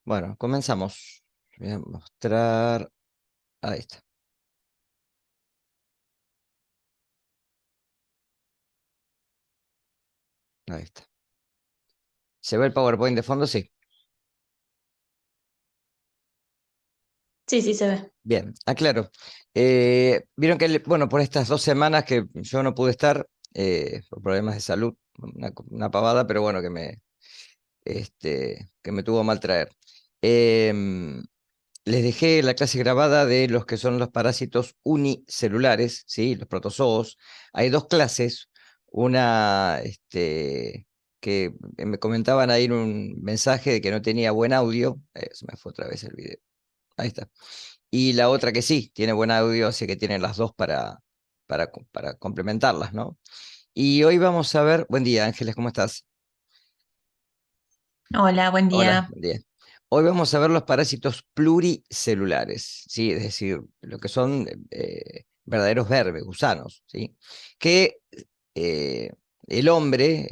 Bueno, comenzamos. Voy a mostrar. Ahí está, ahí está. ¿Se ve el PowerPoint de fondo? Sí. Sí, sí, se ve. Bien, aclaro. Vieron que, bueno, por estas 2 semanas que yo no pude estar, por problemas de salud, una pavada, pero bueno, que me tuvo a mal traer. Em, Les dejé la clase grabada de los que son los parásitos unicelulares, ¿sí? Los protozoos. Hay dos clases, una que me comentaban ahí en un mensaje de que no tenía buen audio, se me fue otra vez el video, ahí está. Y la otra que sí, tiene buen audio, así que tienen las dos para complementarlas, ¿no? Y hoy vamos a ver, buen día Ángeles, ¿cómo estás? Hola, buen Hola, día. buen día. Hoy vamos a ver los parásitos pluricelulares, ¿sí? Es decir, lo que son verdaderos vermes, gusanos, ¿sí? Que eh, el hombre,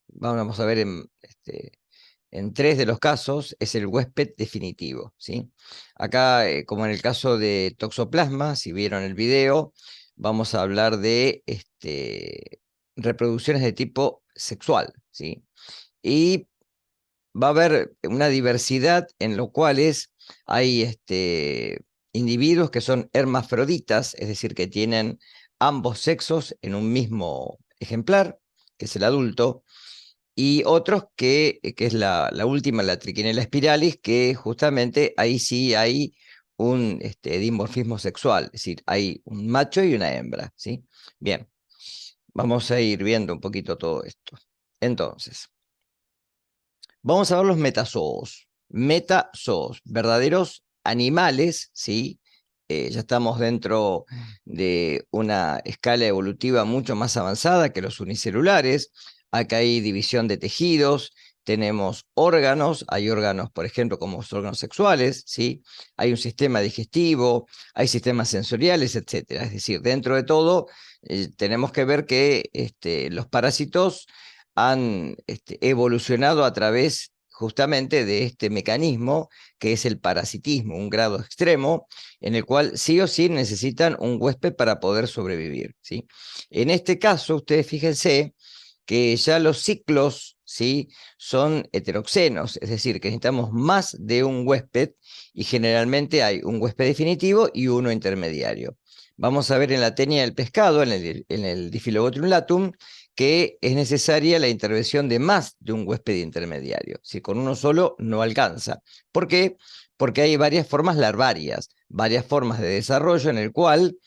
vamos a ver en 3 de los casos, es el huésped definitivo, ¿sí? Acá, como en el caso de Toxoplasma, si vieron el video, vamos a hablar de reproducciones de tipo sexual, ¿sí? Y va a haber una diversidad en lo cuales hay individuos que son hermafroditas, es decir, que tienen ambos sexos en un mismo ejemplar, que es el adulto, y otros que es la última, la Trichinella spiralis, que justamente ahí sí hay un dimorfismo sexual, es decir, hay un macho y una hembra, ¿sí? Bien, vamos a ir viendo un poquito todo esto. Entonces, vamos a ver los metazoos. Metazoos, verdaderos animales, ¿sí? Ya estamos dentro de una escala evolutiva mucho más avanzada que los unicelulares. Acá hay división de tejidos, tenemos órganos, hay órganos, por ejemplo, como los órganos sexuales, ¿sí? Hay un sistema digestivo, hay sistemas sensoriales, etcétera. Es decir, dentro de todo, tenemos que ver que los parásitos han evolucionado a través justamente de este mecanismo que es el parasitismo, un grado extremo en el cual sí o sí necesitan un huésped para poder sobrevivir, ¿sí? En este caso, ustedes fíjense que ya los ciclos, ¿sí? Son heteroxenos, es decir, que necesitamos más de un huésped y generalmente hay un huésped definitivo y uno intermediario. Vamos a ver en la tenia del pescado, en el Diphyllobotrunlatum, que es necesaria la intervención de más de un huésped intermediario. Si con uno solo no alcanza. ¿Por qué? Porque hay varias formas larvarias, varias formas de desarrollo en el cual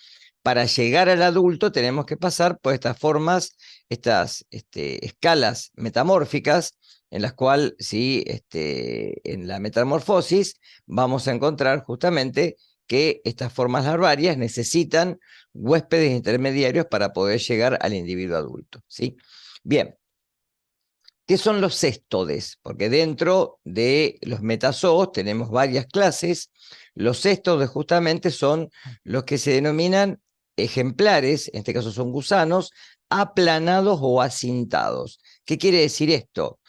para llegar al adulto tenemos que pasar por estas formas, estas escalas metamórficas, en las cuales, sí, en la metamorfosis vamos a encontrar justamente que estas formas larvarias necesitan huéspedes intermediarios para poder llegar al individuo adulto, ¿sí? Bien, ¿qué son los céstodes? Porque dentro de los metazoos tenemos varias clases. Los céstodes justamente son los que se denominan ejemplares, en este caso son gusanos, aplanados o acintados. ¿Qué quiere decir esto?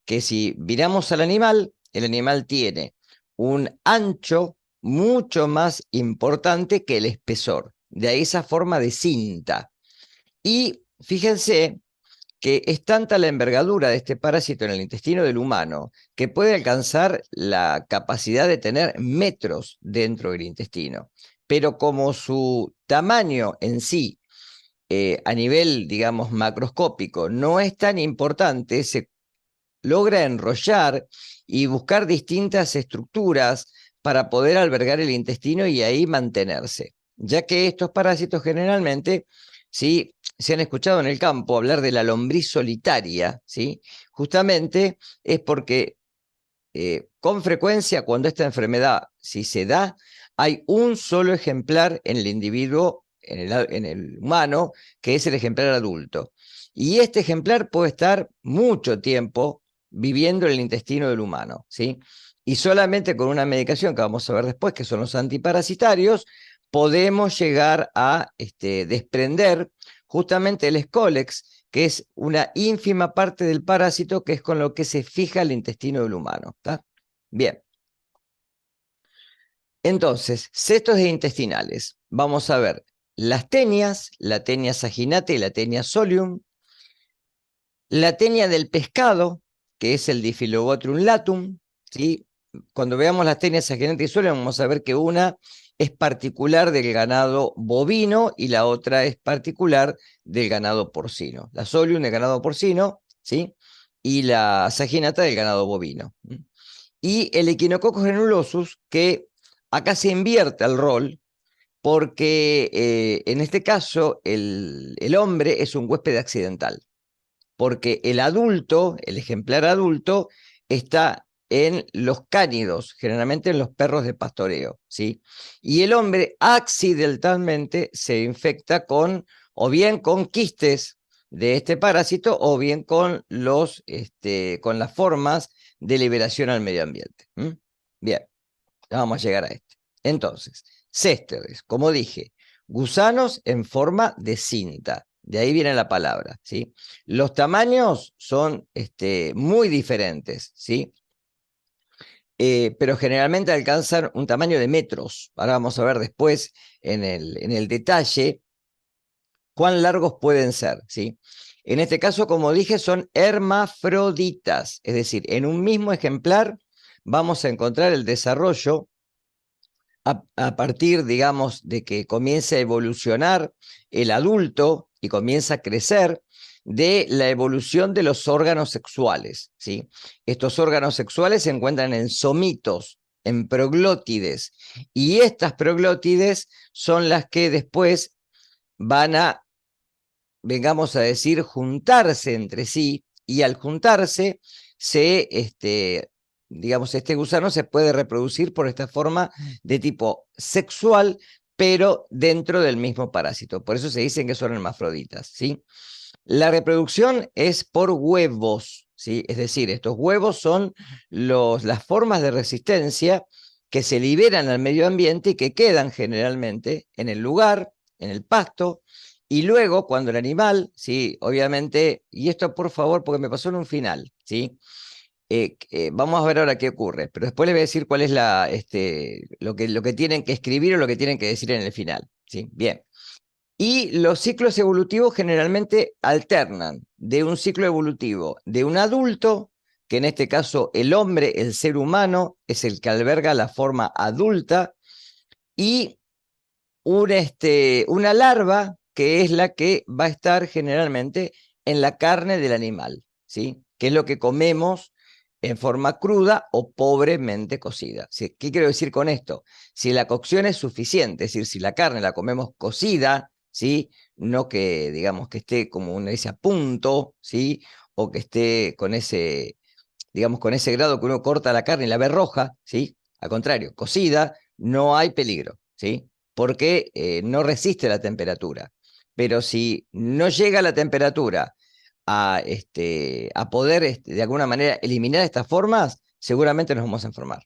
Que si miramos al animal, el animal tiene un ancho mucho más importante que el espesor. De ahí esa forma de cinta. Y fíjense que es tanta la envergadura de este parásito en el intestino del humano que puede alcanzar la capacidad de tener metros dentro del intestino. Pero como su tamaño en sí, a nivel, digamos, macroscópico, no es tan importante, se logra enrollar y buscar distintas estructuras para poder albergar el intestino y ahí mantenerse, ya que estos parásitos generalmente, ¿sí? Se han escuchado en el campo hablar de la lombriz solitaria, ¿sí? Justamente es porque con frecuencia cuando esta enfermedad, si se da, hay un solo ejemplar en el individuo, en el humano, que es el ejemplar adulto. Y este ejemplar puede estar mucho tiempo viviendo en el intestino del humano, ¿sí? Y solamente con una medicación que vamos a ver después, que son los antiparasitarios, podemos llegar a desprender justamente el Scolex, que es una ínfima parte del parásito que es con lo que se fija el intestino del humano. ¿Está? Bien. Entonces, cestos intestinales. Vamos a ver las tenias, la tenia saginata y la tenia solium, la tenia del pescado, que es el Diphyllobothrium latum, ¿sí? Cuando veamos las tenias saginata y solium, vamos a ver que una es particular del ganado bovino y la otra es particular del ganado porcino. La solium del ganado porcino, ¿sí? Y la saginata del ganado bovino. Y el Echinococcus granulosus, que acá se invierte el rol, porque en este caso el hombre es un huésped accidental, porque el adulto, el ejemplar adulto, está en los cánidos, generalmente en los perros de pastoreo, ¿sí? Y el hombre accidentalmente se infecta con, o bien con quistes de este parásito, o bien con con las formas de liberación al medio ambiente. Bien, ya vamos a llegar a este. Entonces, césteres, como dije, gusanos en forma de cinta. De ahí viene la palabra, ¿sí? Los tamaños son muy diferentes, ¿sí? Pero generalmente alcanzan un tamaño de metros. Ahora vamos a ver después en el detalle cuán largos pueden ser, ¿sí? En este caso, como dije, son hermafroditas, es decir, en un mismo ejemplar vamos a encontrar el desarrollo a partir, digamos, de que comience a evolucionar el adulto y comienza a crecer, de la evolución de los órganos sexuales, ¿sí? Estos órganos sexuales se encuentran en somitos, en proglótides, y estas proglótides son las que después van a, vengamos a decir, juntarse entre sí, y al juntarse digamos, este gusano se puede reproducir por esta forma de tipo sexual, pero dentro del mismo parásito. Por eso se dicen que son hermafroditas, ¿sí? La reproducción es por huevos, ¿sí? Es decir, estos huevos son las formas de resistencia que se liberan al medio ambiente y que quedan generalmente en el lugar, en el pasto, y luego cuando el animal, ¿sí? Obviamente, y esto por favor, porque me pasó en un final, ¿sí? Vamos a ver ahora qué ocurre, pero después les voy a decir cuál es lo que tienen que escribir o lo que tienen que decir en el final, ¿sí? Bien. Y los ciclos evolutivos generalmente alternan de un ciclo evolutivo de un adulto, que en este caso el hombre, el ser humano, es el que alberga la forma adulta, y una larva que es la que va a estar generalmente en la carne del animal, ¿sí? Que es lo que comemos en forma cruda o pobremente cocida. ¿Sí? ¿Qué quiero decir con esto? Si la cocción es suficiente, es decir, si la carne la comemos cocida, ¿sí? No que, digamos, que esté como uno dice a punto, ¿sí? O que esté con ese, digamos, con ese grado que uno corta la carne y la ve roja, ¿sí? Al contrario, cocida, no hay peligro, ¿sí? Porque no resiste la temperatura. Pero si no llega la temperatura a poder de alguna manera eliminar estas formas, seguramente nos vamos a enfermar.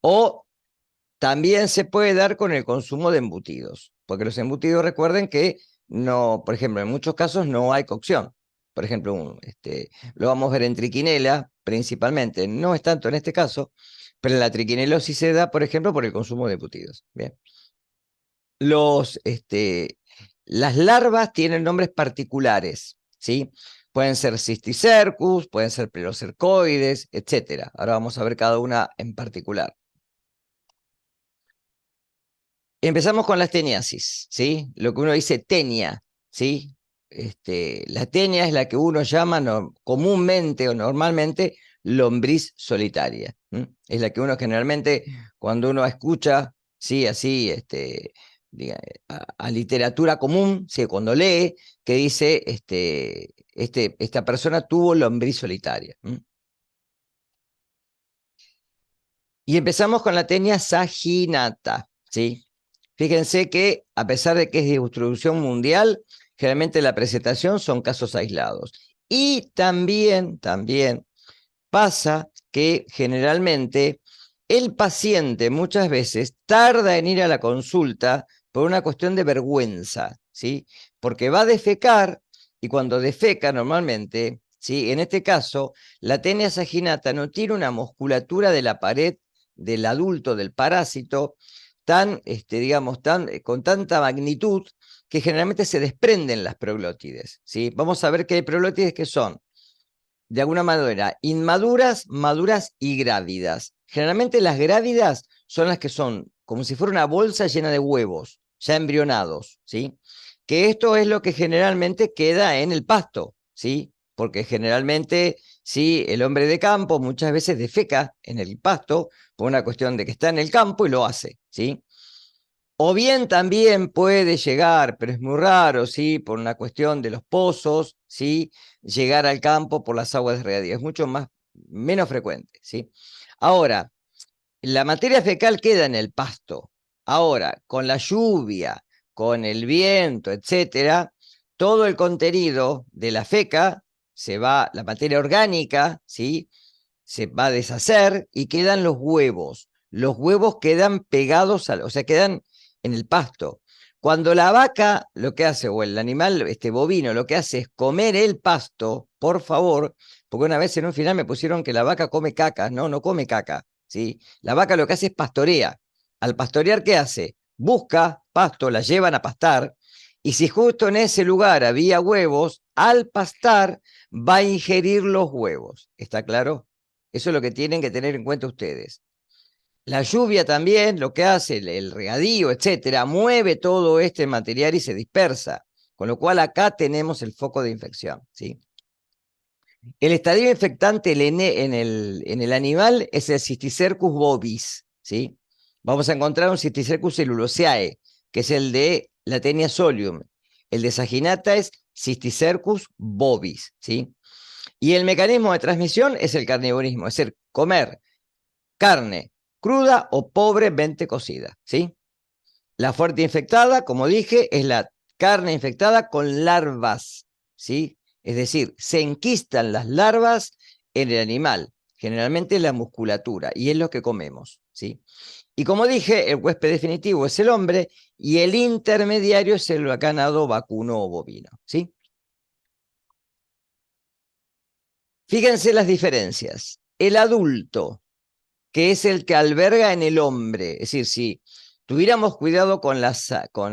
O también se puede dar con el consumo de embutidos, porque los embutidos, recuerden que no, por ejemplo, en muchos casos no hay cocción. Por ejemplo, lo vamos a ver en triquinela principalmente, no es tanto en este caso, pero la triquinelosis se da, por ejemplo, por el consumo de embutidos. Bien. Los, las larvas tienen nombres particulares, ¿sí? Pueden ser Cysticercus, pueden ser Plerocercoides, etc. Ahora vamos a ver cada una en particular. Empezamos con las teniasis, ¿sí? Lo que uno dice tenia, ¿sí? La tenia es la que uno llama comúnmente o normalmente lombriz solitaria. Es la que uno generalmente, cuando uno escucha, ¿sí? Así, a literatura común, ¿sí? Cuando lee, que dice, esta persona tuvo lombriz solitaria. Y empezamos con la tenia saginata, ¿sí? Fíjense que a pesar de que es de distribución mundial, generalmente la presentación son casos aislados. Y también pasa que generalmente el paciente muchas veces tarda en ir a la consulta por una cuestión de vergüenza, ¿sí? Porque va a defecar y cuando defeca normalmente, ¿sí? En este caso, la tenia saginata no tiene una musculatura de la pared del adulto, del parásito, tan, digamos, con tanta magnitud que generalmente se desprenden las proglótides, ¿sí? Vamos a ver que hay proglótides que son, de alguna manera, inmaduras, maduras y grávidas. Generalmente las grávidas son las que son como si fuera una bolsa llena de huevos, ya embrionados, ¿sí? Que esto es lo que generalmente queda en el pasto, ¿sí? Porque generalmente, sí, el hombre de campo muchas veces defeca en el pasto por una cuestión de que está en el campo y lo hace, ¿sí? O bien también puede llegar, pero es muy raro, ¿sí? Por una cuestión de los pozos, ¿sí? Llegar al campo por las aguas de regadío. Es mucho menos frecuente, ¿sí? Ahora, la materia fecal queda en el pasto. Ahora, con la lluvia, con el viento, etcétera, todo el contenido de la feca se va, la materia orgánica, ¿sí? Se va a deshacer y quedan los huevos. Los huevos quedan pegados, o sea, quedan en el pasto. Cuando la vaca lo que hace, o el animal bovino, lo que hace es comer el pasto, por favor, porque una vez en un final me pusieron que la vaca come caca. No, no come caca, ¿sí? La vaca lo que hace es pastorea. Al pastorear, ¿qué hace? Busca pasto, la llevan a pastar, y si justo en ese lugar había huevos, al pastar va a ingerir los huevos. ¿Está claro? Eso es lo que tienen que tener en cuenta ustedes. La lluvia también, lo que hace, el regadío, etcétera, mueve todo este material y se dispersa. Con lo cual acá tenemos el foco de infección, ¿sí? El estadio infectante en el animal es el Cysticercus bovis, ¿sí? Vamos a encontrar un Cysticercus celluloseae, que es el de la Taenia solium. El de Saginata es Cysticercus bovis, ¿sí? Y el mecanismo de transmisión es el carnivorismo, es decir, comer carne cruda o pobremente cocida, ¿sí? La fuerte infectada, como dije, es la carne infectada con larvas, ¿sí? Es decir, se enquistan las larvas en el animal, generalmente en la musculatura, y es lo que comemos, ¿sí? Y como dije, el huésped definitivo es el hombre y el intermediario es el ganado vacuno o bovino, ¿sí? Fíjense las diferencias. El adulto, que es el que alberga en el hombre. Es decir, si tuviéramos cuidado con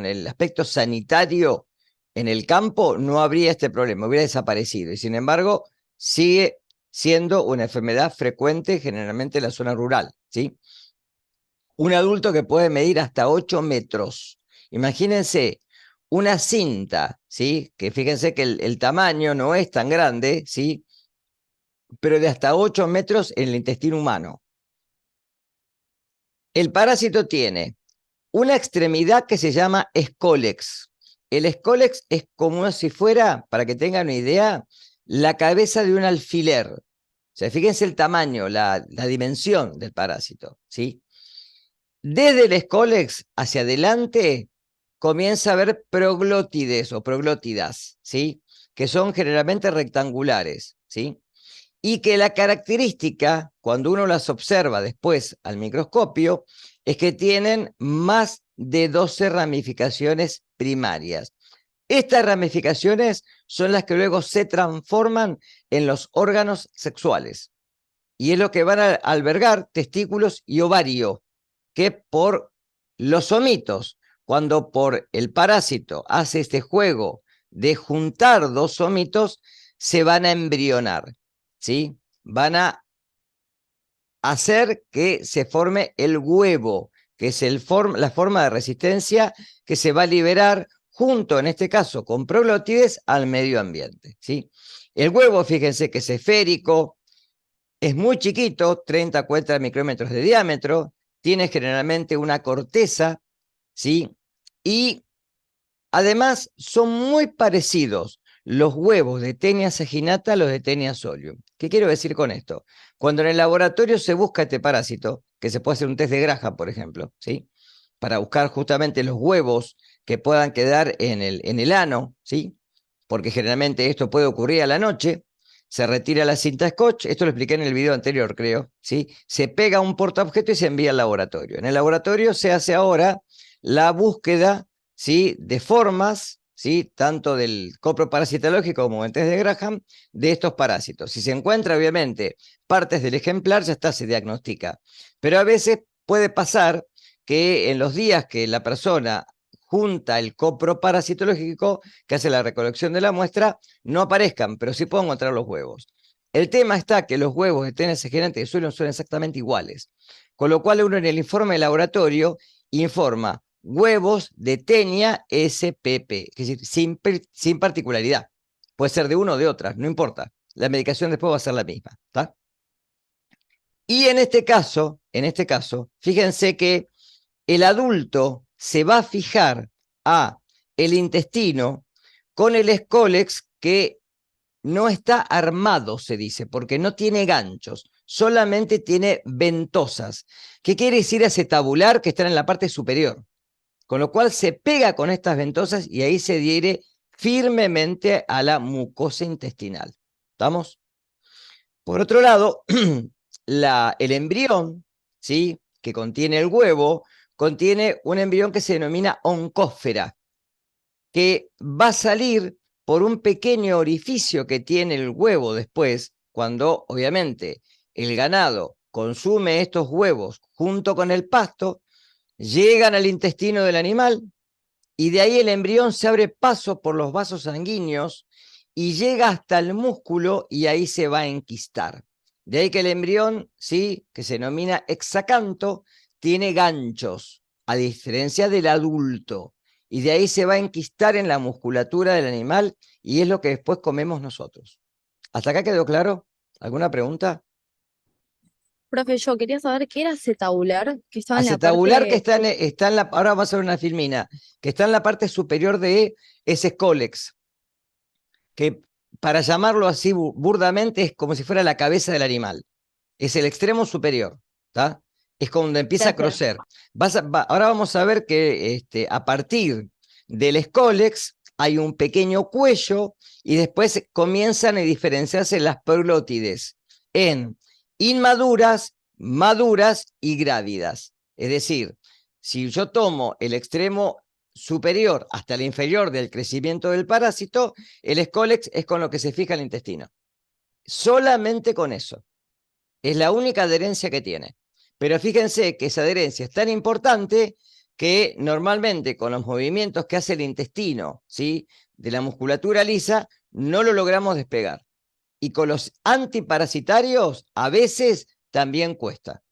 el aspecto sanitario en el campo, no habría este problema, hubiera desaparecido. Y sin embargo, sigue siendo una enfermedad frecuente generalmente en la zona rural, ¿sí? Un adulto que puede medir hasta 8 metros. Imagínense una cinta, ¿sí? Que fíjense que el tamaño no es tan grande, ¿sí? Pero de hasta 8 metros en el intestino humano. El parásito tiene una extremidad que se llama escólex. El escólex es como si fuera, para que tengan una idea, la cabeza de un alfiler. O sea, fíjense el tamaño, la dimensión del parásito, ¿sí? Desde el escólex hacia adelante comienza a haber proglótides o proglótidas, ¿sí? Que son generalmente rectangulares, ¿sí? Y que la característica, cuando uno las observa después al microscopio, es que tienen más de 12 ramificaciones primarias. Estas ramificaciones son las que luego se transforman en los órganos sexuales. Y es lo que van a albergar testículos y ovario, que por los omitos, cuando por el parásito hace este juego de juntar dos omitos, se van a embrionar, ¿sí? Van a hacer que se forme el huevo, que es la forma de resistencia que se va a liberar junto, en este caso, con proglótides al medio ambiente, ¿sí? El huevo, fíjense que es esférico, es muy chiquito, 30 a 40 micrómetros de diámetro, tiene generalmente una corteza, ¿sí? Y además son muy parecidos los huevos de Taenia saginata a los de Taenia solium. ¿Qué quiero decir con esto? Cuando en el laboratorio se busca este parásito, que se puede hacer un test de Graham, por ejemplo, ¿sí? Para buscar justamente los huevos que puedan quedar en el ano, ¿sí? Porque generalmente esto puede ocurrir a la noche, se retira la cinta scotch, esto lo expliqué en el video anterior, creo, ¿sí? Se pega un portaobjeto y se envía al laboratorio. En el laboratorio se hace ahora la búsqueda, ¿sí? De formas, ¿sí? Tanto del coproparasitológico como el test de Graham, de estos parásitos. Si se encuentra, obviamente, partes del ejemplar, ya está, se diagnostica. Pero a veces puede pasar que en los días que la persona junta el coproparasitológico, que hace la recolección de la muestra, no aparezcan, pero sí puedo encontrar los huevos. El tema está que los huevos de TNS gerante de suelo son exactamente iguales, con lo cual uno en el informe de laboratorio informa huevos de Tenia SPP, es decir, sin particularidad. Puede ser de uno o de otra, no importa. La medicación después va a ser la misma, ¿está? Y en este caso, fíjense que el adulto se va a fijar a el intestino con el Scolex que no está armado, se dice, porque no tiene ganchos, solamente tiene ventosas. ¿Qué quiere decir acetabular? Que están en la parte superior. Con lo cual se pega con estas ventosas y ahí se adhiere firmemente a la mucosa intestinal. ¿Estamos? Por otro lado, el embrión, ¿sí? Que contiene el huevo, contiene un embrión que se denomina oncósfera, que va a salir por un pequeño orificio que tiene el huevo después, cuando obviamente el ganado consume estos huevos junto con el pasto, llegan al intestino del animal y de ahí el embrión se abre paso por los vasos sanguíneos y llega hasta el músculo y ahí se va a enquistar. De ahí que el embrión, ¿sí? Que se denomina hexacanto, tiene ganchos, a diferencia del adulto. Y de ahí se va a enquistar en la musculatura del animal y es lo que después comemos nosotros. ¿Hasta acá quedó claro? ¿Alguna pregunta? Profe, yo quería saber qué era acetabular, que estaba en la Acetabular que parte... está en la, ahora vamos a ver una filmina, que está en la parte superior de ese cólex, que para llamarlo así burdamente es como si fuera la cabeza del animal. Es el extremo superior, ¿está? Es cuando empieza a Gracias. crecer. Ahora vamos a ver que a partir del escólex hay un pequeño cuello y después comienzan a diferenciarse las proglótides en inmaduras, maduras y grávidas. Es decir, si yo tomo el extremo superior hasta el inferior del crecimiento del parásito, el escólex es con lo que se fija el intestino. Solamente con eso. Es la única adherencia que tiene. Pero fíjense que esa adherencia es tan importante que normalmente con los movimientos que hace el intestino, ¿sí? De la musculatura lisa, no lo logramos despegar. Y con los antiparasitarios a veces también cuesta.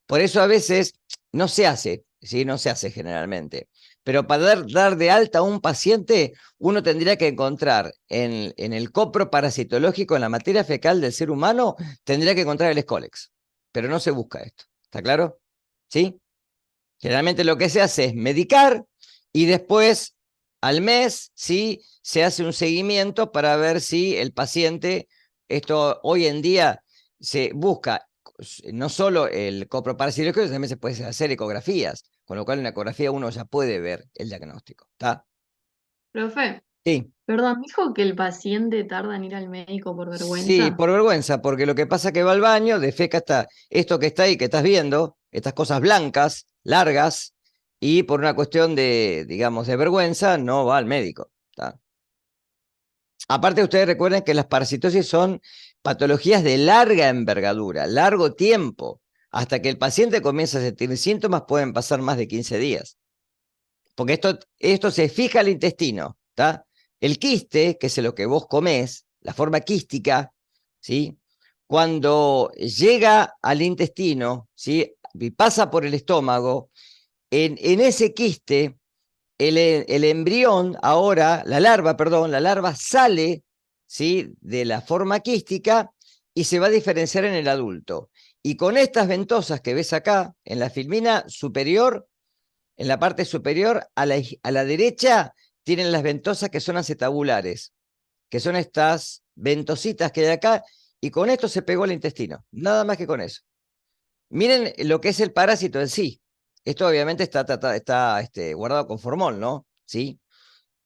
Por eso a veces no se hace, ¿sí? No se hace generalmente. Pero para dar de alta a un paciente, uno tendría que encontrar en el copro parasitológico, en la materia fecal del ser humano, tendría que encontrar el Scolex. Pero no se busca esto. ¿Está claro? ¿Sí? Generalmente lo que se hace es medicar y después, al mes, ¿sí? Se hace un seguimiento para ver si el paciente, esto hoy en día se busca no solo el coproparasitológico, sino también se puede hacer ecografías, con lo cual en la ecografía uno ya puede ver el diagnóstico. ¿Está? Profe, Sí. perdón, dijo que el paciente tarda en ir al médico por Sí, vergüenza. por vergüenza, porque lo que pasa es que va al baño, defeca esto que está ahí, que estás viendo, estas cosas blancas, largas, y por una cuestión de, digamos, de vergüenza, no va al médico. ¿Tá? Aparte, ustedes recuerden que las parasitosis son patologías de larga envergadura, largo tiempo. Hasta que el paciente comienza a sentir síntomas pueden pasar más de 15 días. Porque esto se fija al intestino. ¿Tá? El quiste, que es lo que vos comés, la forma quística, ¿sí? Cuando llega al intestino, ¿sí? Y pasa por el estómago, en ese quiste el embrión ahora, la larva sale, ¿sí? De la forma quística y se va a diferenciar en el adulto. Y con estas ventosas que ves acá, en la filmina superior, en la parte superior, a la derecha, tienen las ventosas que son acetabulares, que son estas ventositas que hay acá, y con esto se pegó el intestino, nada más que con eso. Miren lo que es el parásito en sí. Esto obviamente está guardado con formol, ¿no? ¿Sí?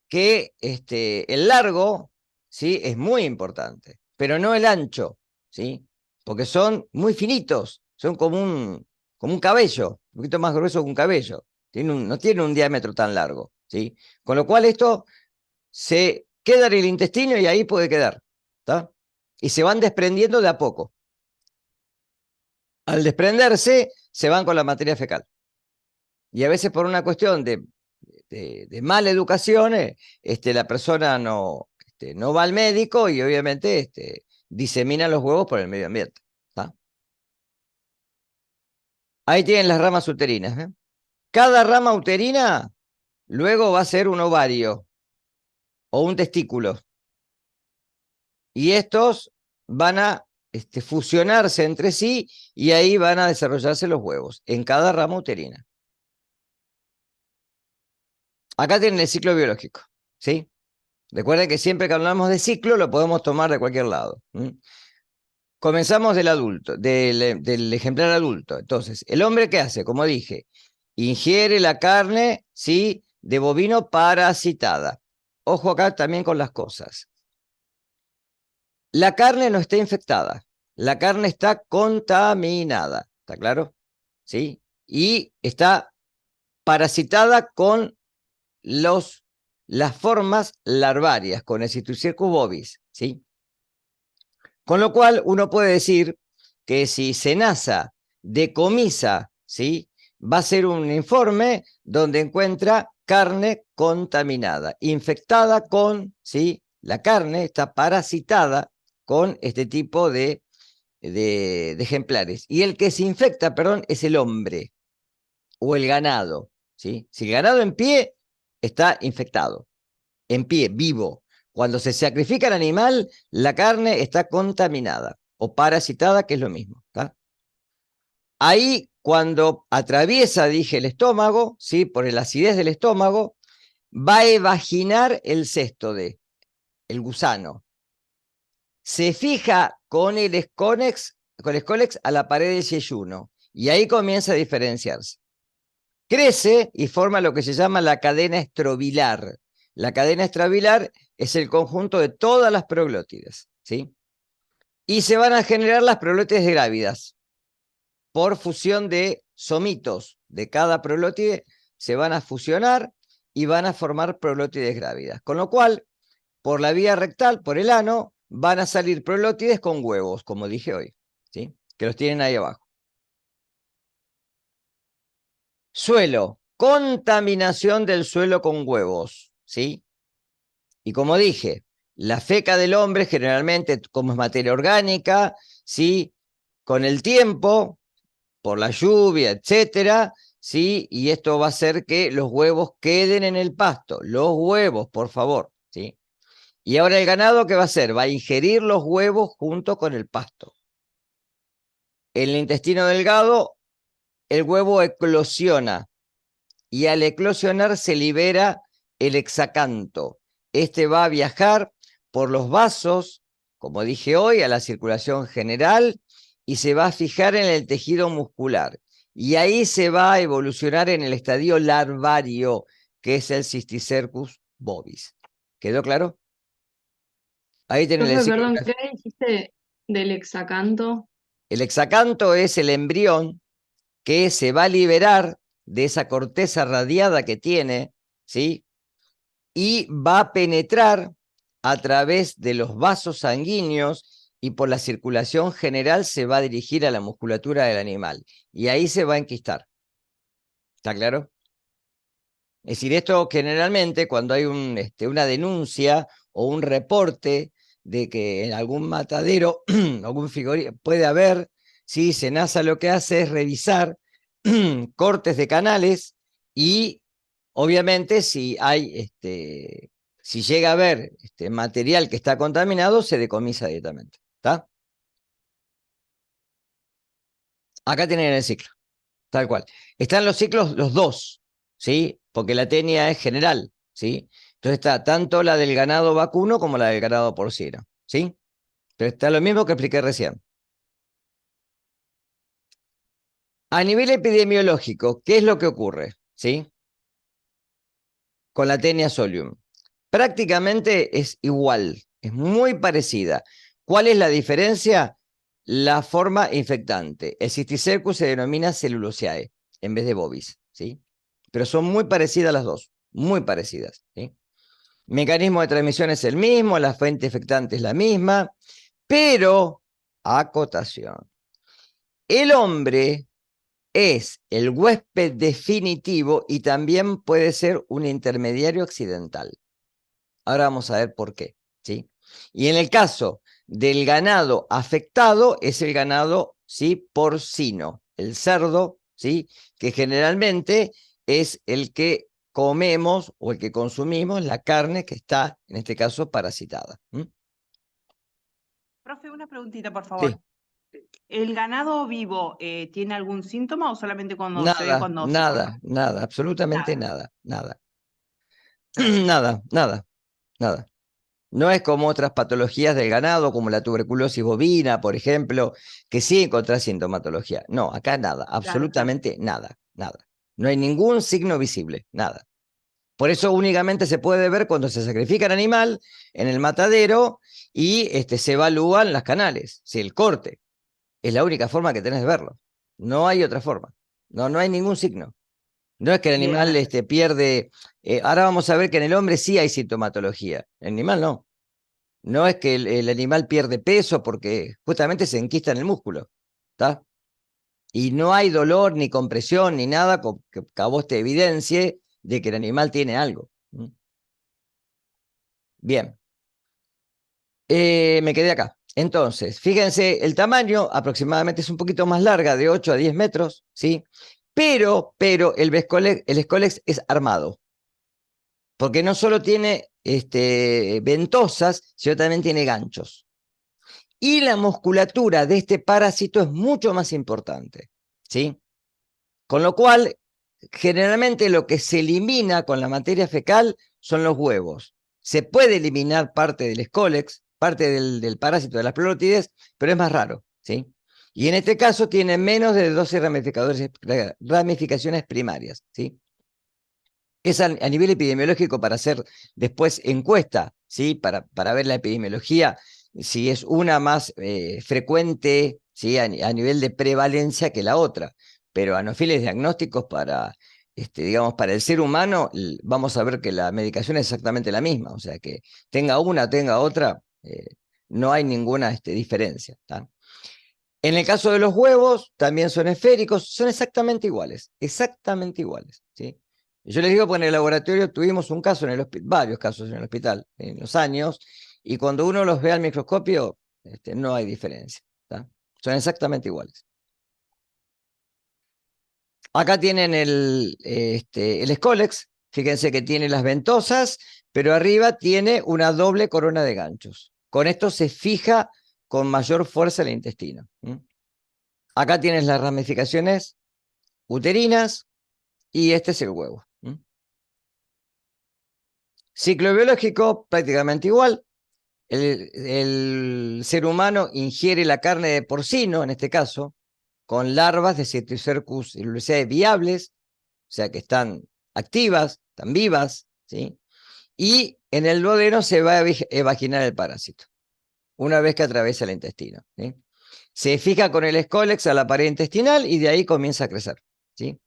Que el largo, ¿sí? Es muy importante, pero no el ancho, ¿sí? Porque son muy finitos, son como un cabello, un poquito más grueso que un cabello. No tiene un diámetro tan largo, ¿sí? Con lo cual esto se queda en el intestino y ahí puede quedar, ¿está? Y se van desprendiendo de a poco. Al desprenderse, se van con la materia fecal. Y a veces por una cuestión de mala educación, la persona no va al médico y obviamente disemina los huevos por el medio ambiente, ¿está? Ahí tienen las ramas uterinas, ¿eh? Cada rama uterina luego va a ser un ovario o un testículo. Y estos van a fusionarse entre sí y ahí van a desarrollarse los huevos en cada rama uterina. Acá tienen el ciclo biológico, ¿sí? Recuerden que siempre que hablamos de ciclo lo podemos tomar de cualquier lado. Comenzamos del adulto, del ejemplar adulto. Entonces, ¿el hombre qué hace? Como dije, ingiere la carne, ¿sí?, de bovino parasitada. Ojo acá también con las cosas. La carne no está infectada, la carne está contaminada, ¿está claro? ¿Sí? Y está parasitada con las formas larvarias, con el Cysticercus bovis, ¿sí? Con lo cual uno puede decir que si SENASA decomisa, ¿sí?, va a ser un informe donde encuentra carne contaminada, infectada con, ¿sí?, la carne está parasitada con este tipo de ejemplares. Y el que se infecta, perdón, es el hombre o el ganado, ¿sí? Si el ganado en pie está infectado, en pie, vivo. Cuando se sacrifica el animal, la carne está contaminada o parasitada, que es lo mismo, ¿tá? Ahí, cuando atraviesa, dije, el estómago, ¿sí?, por la acidez del estómago, va a evaginar el cesto el gusano. Se fija con el escónex a la pared del yeyuno y ahí comienza a diferenciarse. Crece y forma lo que se llama la cadena estrobilar. La cadena estrobilar es el conjunto de todas las proglótides, ¿sí? Y se van a generar las proglótides grávidas. Por fusión de somitos de cada proglótide, se van a fusionar y van a formar proglótides grávidas. Con lo cual, por la vía rectal, por el ano, van a salir proglótides con huevos, como dije hoy, ¿sí?, que los tienen ahí abajo. Suelo, contaminación del suelo con huevos, ¿sí? Y como dije, la feca del hombre generalmente, como es materia orgánica, ¿sí?, con el tiempo, por la lluvia, etcétera, ¿sí?, y esto va a hacer que los huevos queden en el pasto. Los huevos, por favor, ¿sí? Y ahora el ganado, ¿qué va a hacer? Va a ingerir los huevos junto con el pasto. En el intestino delgado, el huevo eclosiona y al eclosionar se libera el hexacanto. Este va a viajar por los vasos, como dije hoy, a la circulación general y se va a fijar en el tejido muscular. Y ahí se va a evolucionar en el estadio larvario, que es el Cysticercus bovis. ¿Quedó claro? Ahí tienen el Profe, ciclo. perdón, ¿qué dijiste del hexacanto? El hexacanto es el embrión que se va a liberar de esa corteza radiada que tiene, ¿sí?, y va a penetrar a través de los vasos sanguíneos y por la circulación general se va a dirigir a la musculatura del animal. Y ahí se va a enquistar. ¿Está claro? Es decir, esto generalmente cuando hay una denuncia o un reporte de que en algún matadero, algún frigorífico, puede haber, ¿sí?, SENASA lo que hace es revisar cortes de canales y obviamente si hay, si llega a haber material que está contaminado, se decomisa directamente. ¿Está? Acá tienen el ciclo, tal cual. Están los ciclos, los dos, ¿sí? Porque la tenia es general, ¿sí? Entonces está tanto la del ganado vacuno como la del ganado porcino, ¿sí? Entonces está lo mismo que expliqué recién. A nivel epidemiológico, ¿qué es lo que ocurre? ¿Sí? Con la tenia solium. Prácticamente es igual, es muy parecida. ¿Cuál es la diferencia? La forma infectante. El Cysticercus se denomina Celulosae en vez de bovis, ¿sí? Pero son muy parecidas las dos, muy parecidas, ¿sí? Mecanismo de transmisión es el mismo, la fuente infectante es la misma, pero, acotación, el hombre es el huésped definitivo y también puede ser un intermediario accidental. Ahora vamos a ver por qué, ¿sí? Y en el caso del ganado afectado es el ganado, ¿sí?, porcino, el cerdo, ¿sí?, que generalmente es el que comemos o el que consumimos, la carne que está, en este caso, parasitada. Profe, una preguntita, por Sí, favor. ¿El ganado vivo tiene algún síntoma o solamente cuando se ve nada, cuando se corta? nada, absolutamente Nada. nada, Gracias. nada. No es como otras patologías del ganado, como la tuberculosis bovina, por ejemplo, que sí encontrás sintomatología. No, acá nada, Claro, claro. absolutamente nada. No hay ningún signo visible, nada. Por eso únicamente se puede ver cuando se sacrifica el animal en el matadero y se evalúan las canales, si el corte. Es la única forma que tenés de verlo. No hay otra forma. No hay ningún signo. No es que el Bien, animal gracias. pierde. Ahora vamos a ver que en el hombre sí hay sintomatología. El animal no. No es que el animal pierde peso porque justamente se enquista en el músculo, ¿está? Y no hay dolor, ni compresión, ni nada que a vos te evidencie de que el animal tiene algo. Bien, me quedé acá. Entonces, fíjense, el tamaño aproximadamente es un poquito más larga, de 8 a 10 metros, ¿sí? Pero el Scolex es armado, porque no solo tiene ventosas, sino también tiene ganchos. Y la musculatura de este parásito es mucho más importante, ¿sí? Con lo cual, generalmente lo que se elimina con la materia fecal son los huevos. Se puede eliminar parte del escólex, parte del parásito de las pleurotidis, pero es más raro, ¿sí? Y en este caso tiene menos de 12 ramificaciones primarias, ¿sí? Es a nivel epidemiológico para hacer después encuesta, ¿sí? Para ver la epidemiología, si es una más frecuente, ¿sí? A nivel de prevalencia que la otra. Pero a fines diagnósticos para, digamos, para el ser humano, vamos a ver que la medicación es exactamente la misma. O sea que tenga una, tenga otra, no hay ninguna diferencia. ¿Tá? En el caso de los huevos, también son esféricos, son exactamente iguales, ¿sí? Yo les digo, porque en el laboratorio tuvimos un caso en el varios casos en el hospital, en los años, y cuando uno los ve al microscopio, no hay diferencia, ¿tá? Son exactamente iguales. Acá tienen el Scolex, fíjense que tiene las ventosas, pero arriba tiene una doble corona de ganchos. Con esto se fija con mayor fuerza el intestino. Acá tienes las ramificaciones uterinas y este es el huevo. Ciclo biológico prácticamente igual. El ser humano ingiere la carne de porcino, en este caso, con larvas de Cysticercus illustrae viables, o sea que están activas, están vivas, ¿sí? Y en el duodeno se va a evaginar el parásito, una vez que atraviesa el intestino, ¿sí? Se fija con el Scolex a la pared intestinal y de ahí comienza a crecer, ¿sí?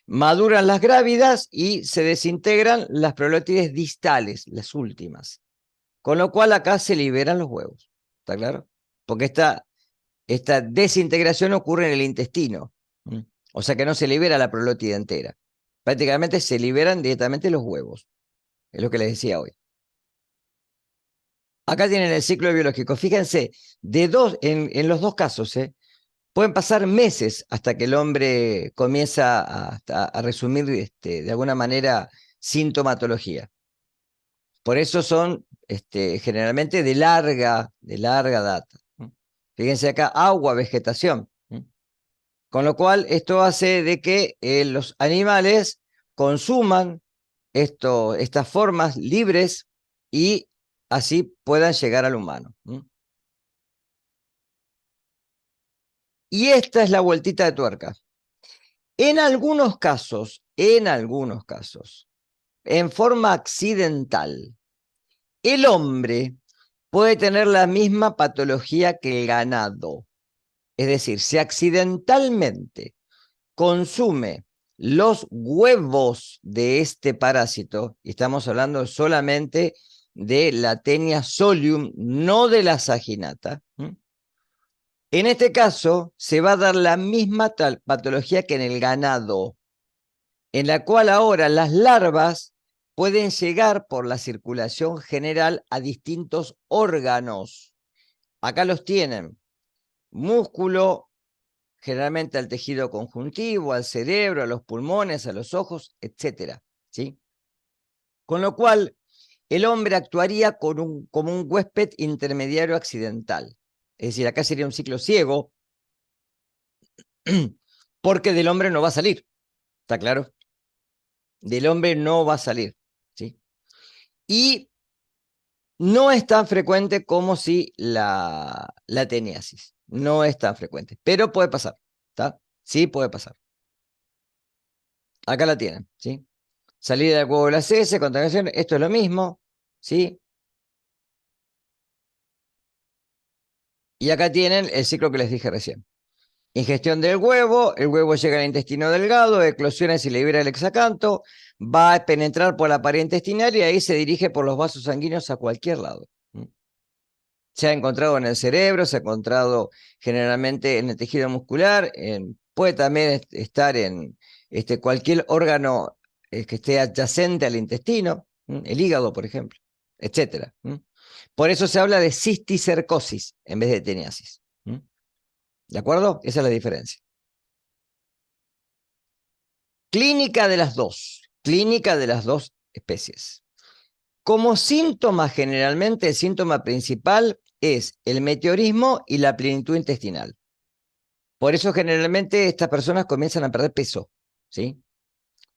Maduran las grávidas y se desintegran las prolótides distales, las últimas. Con lo cual acá se liberan los huevos. ¿Está claro? Porque esta desintegración ocurre en el intestino. O sea que no se libera la prolótida entera. Prácticamente se liberan directamente los huevos. Es lo que les decía hoy. Acá tienen el ciclo biológico. Fíjense, en los dos casos, pueden pasar meses hasta que el hombre comienza a resumir de alguna manera sintomatología. Por eso son generalmente de larga data. Fíjense acá, agua, vegetación. Con lo cual, esto hace de que los animales consuman estas formas libres y así puedan llegar al humano. Y esta es la vueltita de tuerca. En algunos casos, en forma accidental, el hombre puede tener la misma patología que el ganado. Es decir, si accidentalmente consume los huevos de este parásito, y estamos hablando solamente de la Taenia solium, no de la saginata. En este caso, se va a dar la misma patología que en el ganado, en la cual ahora las larvas pueden llegar por la circulación general a distintos órganos. Acá los tienen: músculo, generalmente al tejido conjuntivo, al cerebro, a los pulmones, a los ojos, etc. ¿Sí? Con lo cual, el hombre actuaría como un huésped intermediario accidental. Es decir, acá sería un ciclo ciego, porque del hombre no va a salir. ¿Está claro? Del hombre no va a salir. ¿Sí? Y no es tan frecuente como si la teniasis. No es tan frecuente, pero puede pasar. ¿Está? Sí, puede pasar. Acá la tienen, ¿sí? Salida del huevo de las heces, contaminación, esto es lo mismo, ¿sí? Y acá tienen el ciclo que les dije recién. Ingestión del huevo, el huevo llega al intestino delgado, eclosiona y se libera el hexacanto, va a penetrar por la pared intestinal y ahí se dirige por los vasos sanguíneos a cualquier lado. Se ha encontrado en el cerebro, se ha encontrado generalmente en el tejido muscular, puede también estar en cualquier órgano que esté adyacente al intestino, el hígado, por ejemplo, etc. Por eso se habla de cisticercosis en vez de teniasis. ¿De acuerdo? Esa es la diferencia. Clínica de las dos especies. Como síntoma, generalmente, el síntoma principal es el meteorismo y la plenitud intestinal. Por eso, generalmente, estas personas comienzan a perder peso, ¿sí?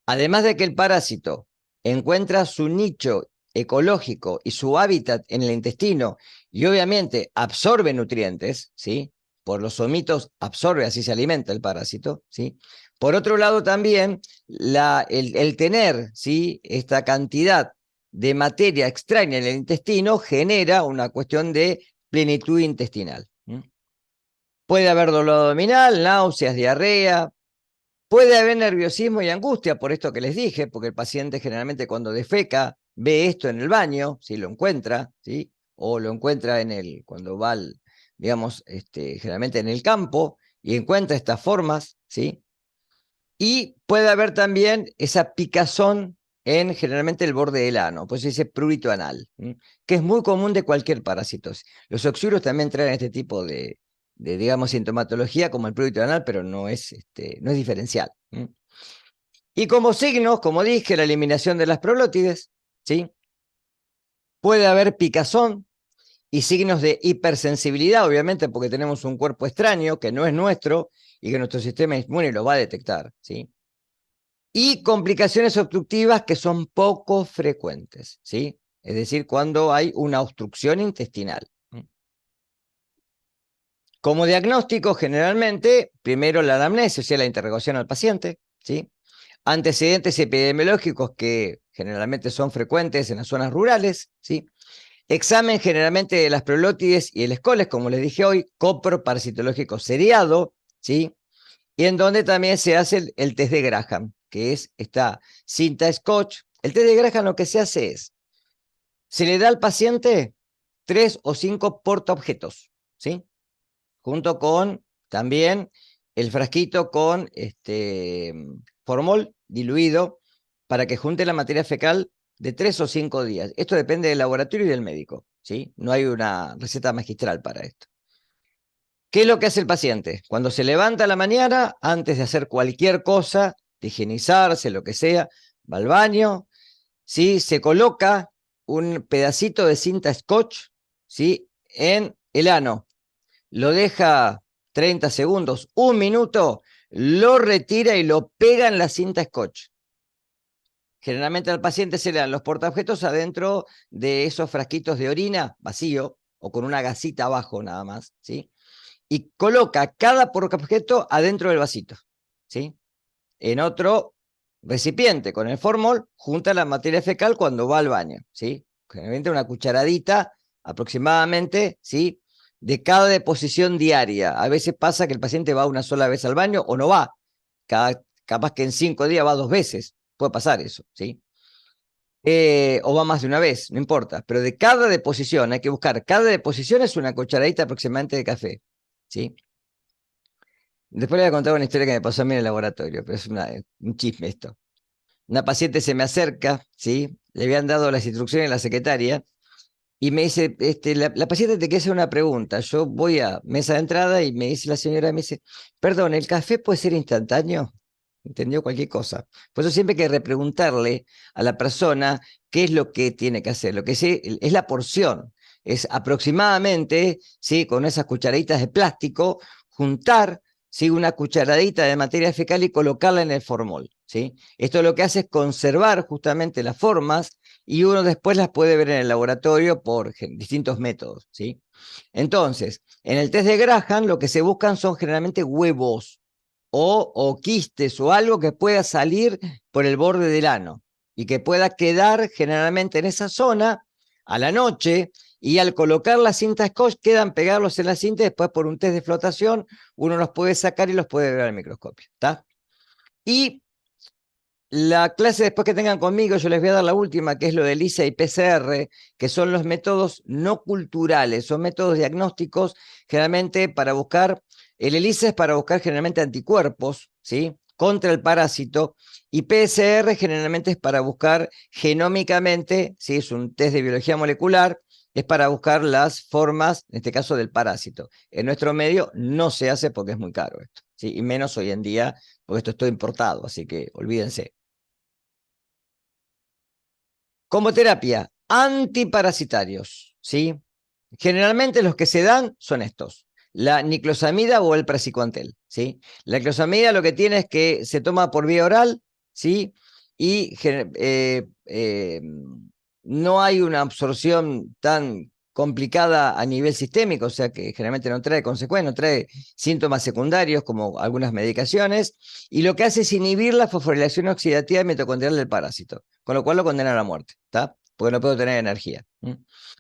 Además de que el parásito encuentra su nicho ecológico y su hábitat en el intestino y, obviamente, absorbe nutrientes, ¿sí? Por los somitos absorbe, así se alimenta el parásito, ¿sí? Por otro lado, también, el tener, ¿sí?, esta cantidad de materia extraña en el intestino genera una cuestión de plenitud intestinal. Puede haber dolor abdominal, náuseas, diarrea, puede haber nerviosismo y angustia, por esto que les dije, porque el paciente generalmente cuando defeca ve esto en el baño, si lo encuentra, ¿sí? O lo encuentra cuando va, digamos, generalmente en el campo, y encuentra estas formas, ¿sí? Y puede haber también esa picazón en generalmente el borde del ano, pues ese prurito anal, que es muy común de cualquier parásitosis. Los oxuros también traen este tipo de digamos, sintomatología como el prurito anal, pero no es diferencial. Y como signos, como dije, la eliminación de las proglótides, ¿sí? Puede haber picazón y signos de hipersensibilidad, obviamente, porque tenemos un cuerpo extraño que no es nuestro y que nuestro sistema inmune lo va a detectar, ¿sí? Y complicaciones obstructivas que son poco frecuentes, ¿sí? Es decir, cuando hay una obstrucción intestinal. Como diagnóstico, generalmente, primero la anamnesis, o sea, la interrogación al paciente, ¿sí? Antecedentes epidemiológicos que generalmente son frecuentes en las zonas rurales, ¿sí? Examen generalmente de las proglótides y el escoles, como les dije hoy, coproparasitológico seriado, ¿sí? Y en donde también se hace el test de Graham, que es esta cinta Scotch. El test de Graham lo que se hace es, se le da al paciente 3 o 5 portaobjetos, ¿sí? Junto con también el frasquito con formol diluido para que junte la materia fecal de 3 o 5 días. Esto depende del laboratorio y del médico, ¿sí? No hay una receta magistral para esto. ¿Qué es lo que hace el paciente? Cuando se levanta a la mañana, antes de hacer cualquier cosa, de higienizarse, lo que sea, va al baño, ¿sí? Se coloca un pedacito de cinta Scotch, ¿sí?, en el ano. Lo deja 30 segundos, un minuto, lo retira y lo pega en la cinta Scotch. Generalmente al paciente se le dan los portaobjetos adentro de esos frasquitos de orina vacío o con una gasita abajo nada más, ¿sí? Y coloca cada portaobjeto adentro del vasito, ¿sí? En otro recipiente con el formol, junta la materia fecal cuando va al baño, ¿sí? Generalmente una cucharadita aproximadamente, ¿sí?, de cada deposición diaria. A veces pasa que el paciente va una sola vez al baño o no va. capaz que en 5 días va 2 veces, puede pasar eso, ¿sí? O va más de una vez, no importa, pero de cada deposición hay que buscar, cada deposición es una cucharadita aproximadamente de café, ¿sí? Después le voy a contar una historia que me pasó a mí en el laboratorio, pero es un chisme esto. Una paciente se me acerca, ¿sí? Le habían dado las instrucciones a la secretaria y me dice, la paciente te quiere hacer una pregunta. Yo voy a mesa de entrada y me dice la señora, me dice, perdón, ¿el café puede ser instantáneo? ¿Entendió? Cualquier cosa. Por eso siempre hay que repreguntarle a la persona qué es lo que tiene que hacer. Lo que sí es la porción. Es aproximadamente, ¿sí? Con esas cucharaditas de plástico, juntar, ¿sí? Una cucharadita de materia fecal y colocarla en el formol, ¿sí? Esto lo que hace es conservar justamente las formas y uno después las puede ver en el laboratorio por distintos métodos, ¿sí? Entonces, en el test de Graham lo que se buscan son generalmente huevos o quistes o algo que pueda salir por el borde del ano y que pueda quedar generalmente en esa zona a la noche, y al colocar la cinta Scotch quedan pegarlos en la cinta y después por un test de flotación uno los puede sacar y los puede ver al microscopio, ¿está? Y la clase después que tengan conmigo, yo les voy a dar la última, que es lo de ELISA y PCR, que son los métodos no culturales, son métodos diagnósticos generalmente para buscar, el ELISA es para buscar generalmente anticuerpos, ¿sí? Contra el parásito, y PCR generalmente es para buscar genómicamente, ¿sí? Es un test de biología molecular, es para buscar las formas, en este caso del parásito. En nuestro medio no se hace porque es muy caro esto, ¿sí? Y menos hoy en día, porque esto es todo importado, así que olvídense. Como terapia, antiparasitarios, ¿sí? Generalmente los que se dan son estos, la niclosamida o el praziquantel, ¿sí? La niclosamida lo que tiene es que se toma por vía oral, ¿sí? Y no hay una absorción tan complicada a nivel sistémico, o sea que generalmente no trae consecuencias, no trae síntomas secundarios como algunas medicaciones, y lo que hace es inhibir la fosforilación oxidativa mitocondrial del parásito, con lo cual lo condena a la muerte, ¿está? Porque no puede tener energía.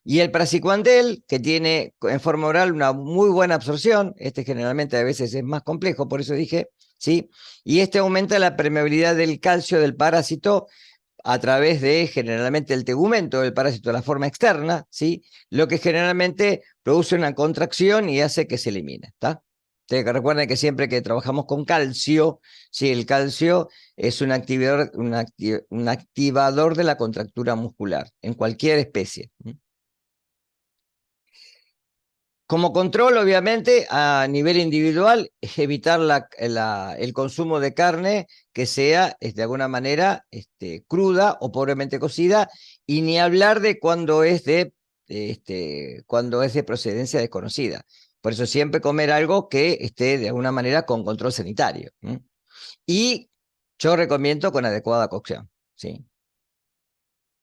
Y el praziquantel, que tiene en forma oral una muy buena absorción, este generalmente a veces es más complejo, por eso dije, ¿sí? Y este aumenta la permeabilidad del calcio del parásito a través de generalmente el tegumento del parásito de la forma externa, ¿sí? Lo que generalmente produce una contracción y hace que se elimine, ¿está? Recuerden que siempre que trabajamos con calcio, ¿sí? El calcio es un activador de la contractura muscular en cualquier especie. Como control, obviamente, a nivel individual, es evitar el consumo de carne que sea, de alguna manera, cruda o pobremente cocida, y ni hablar de cuando es de procedencia desconocida. Por eso siempre comer algo que esté, de alguna manera, con control sanitario. Y yo recomiendo con adecuada cocción, ¿sí?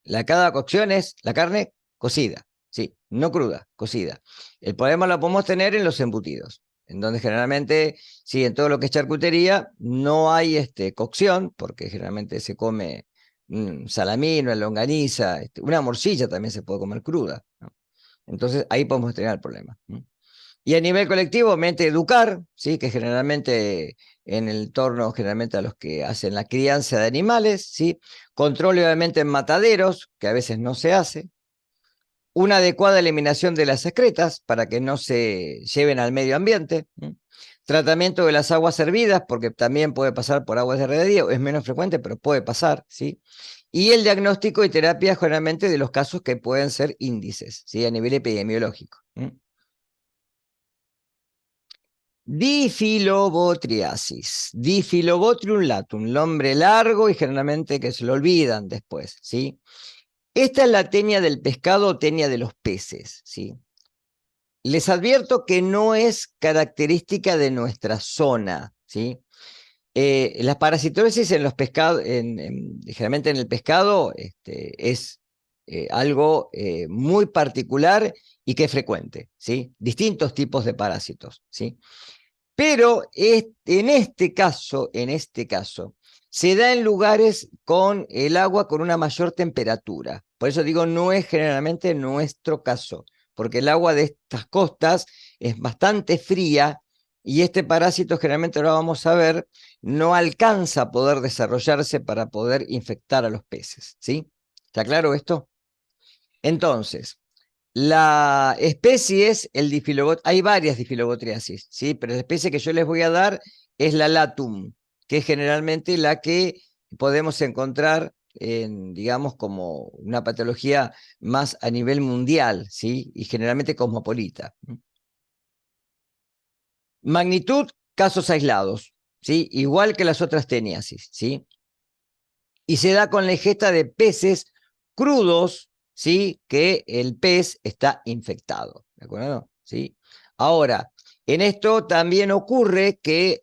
La cada cocción es la carne cocida, sí, no cruda, cocida. El problema lo podemos tener en los embutidos, en donde generalmente, sí, en todo lo que es charcutería, no hay cocción, porque generalmente se come salamín, una longaniza, una morcilla también se puede comer cruda, ¿no? Entonces ahí podemos tener el problema. Y a nivel colectivo, obviamente, educar, ¿sí? Que generalmente en el torno, generalmente a los que hacen la crianza de animales, ¿sí? Control, obviamente, en mataderos, que a veces no se hace. Una adecuada eliminación de las excretas para que no se lleven al medio ambiente. Tratamiento de las aguas hervidas, porque también puede pasar por aguas de regadío, es menos frecuente, pero puede pasar, ¿sí? Y el diagnóstico y terapia, generalmente, de los casos que pueden ser índices, ¿sí? A nivel epidemiológico. Difilobotriasis, Difilobotrium latum, nombre largo y generalmente que se lo olvidan después, ¿sí? Esta es la tenia del pescado o tenia de los peces, ¿sí? Les advierto que no es característica de nuestra zona, ¿sí? La parasitosis en los pescados, generalmente en el pescado, es algo muy particular y que es frecuente, ¿sí? Distintos tipos de parásitos, ¿sí? Pero en este caso, se da en lugares con el agua con una mayor temperatura. Por eso digo, no es generalmente nuestro caso, porque el agua de estas costas es bastante fría y este parásito, generalmente ahora vamos a ver, no alcanza a poder desarrollarse para poder infectar a los peces, ¿sí? ¿Está claro esto? Entonces, la especie es el hay varias difilobotriasis, ¿sí? Pero la especie que yo les voy a dar es la latum, que es generalmente la que podemos encontrar en, digamos, como una patología más a nivel mundial, ¿sí? Y generalmente cosmopolita. Magnitud, casos aislados, ¿sí? Igual que las otras teniasis, ¿sí? Y se da con la ingesta de peces crudos, ¿sí? Que el pez está infectado, ¿de acuerdo? ¿Sí? Ahora, en esto también ocurre que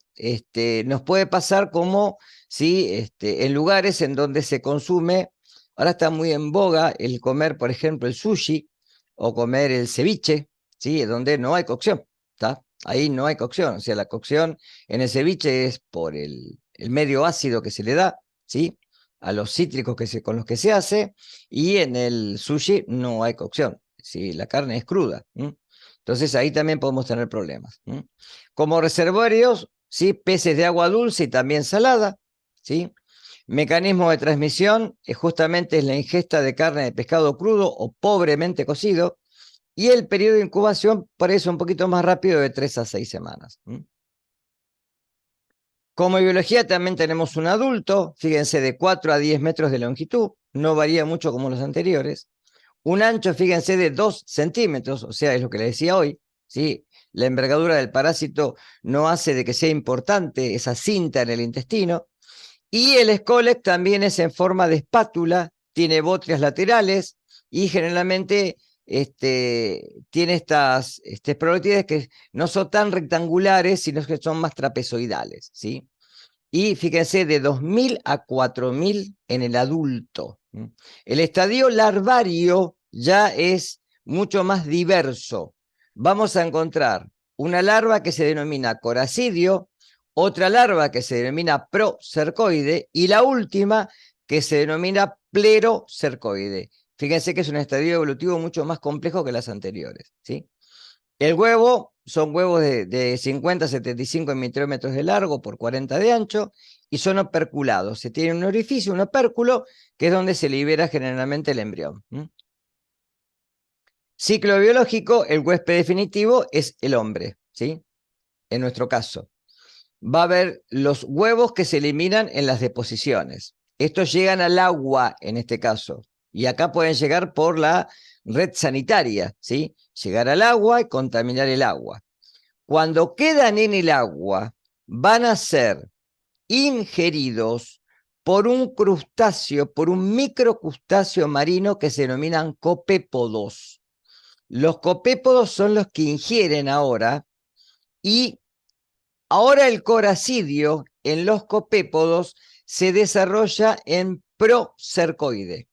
nos puede pasar como, ¿sí? En lugares en donde se consume, ahora está muy en boga el comer, por ejemplo, el sushi o comer el ceviche, ¿sí? Donde no hay cocción, ¿está? Ahí no hay cocción, o sea, la cocción en el ceviche es por el medio ácido que se le da, ¿sí? A los cítricos con los que se hace, y en el sushi no hay cocción, ¿sí? La carne es cruda. Entonces ahí también podemos tener problemas. Como reservorios, ¿sí? Peces de agua dulce y también salada, ¿sí? Mecanismo de transmisión justamente es la ingesta de carne de pescado crudo o pobremente cocido, y el periodo de incubación por eso un poquito más rápido, de 3 a 6 semanas. Como biología también tenemos un adulto, fíjense, de 4 a 10 metros de longitud, no varía mucho como los anteriores. Un ancho, fíjense, de 2 centímetros, o sea, es lo que les decía hoy, ¿sí? La envergadura del parásito no hace de que sea importante esa cinta en el intestino. Y el Scolex también es en forma de espátula, tiene bótrias laterales y generalmente tiene estas esprolotides que no son tan rectangulares, sino que son más trapezoidales, ¿sí? Y fíjense, de 2000 a 4000 en el adulto. El estadio larvario ya es mucho más diverso. Vamos a encontrar una larva que se denomina coracidio, otra larva que se denomina procercoide y la última que se denomina plerocercoide. Fíjense que es un estadio evolutivo mucho más complejo que las anteriores, ¿sí? El huevo son huevos de 50 a 75 micrómetros de largo por 40 de ancho y son operculados. Se tiene un orificio, un opérculo, que es donde se libera generalmente el embrión. Ciclo biológico, el huésped definitivo es el hombre, ¿sí? En nuestro caso. Va a haber los huevos que se eliminan en las deposiciones. Estos llegan al agua en este caso. Y acá pueden llegar por la red sanitaria, ¿sí? Llegar al agua y contaminar el agua. Cuando quedan en el agua, van a ser ingeridos por un crustáceo, por un microcrustáceo marino que se denominan copépodos. Los copépodos son los que ingieren ahora, y ahora el coracidio en los copépodos se desarrolla en procercoide.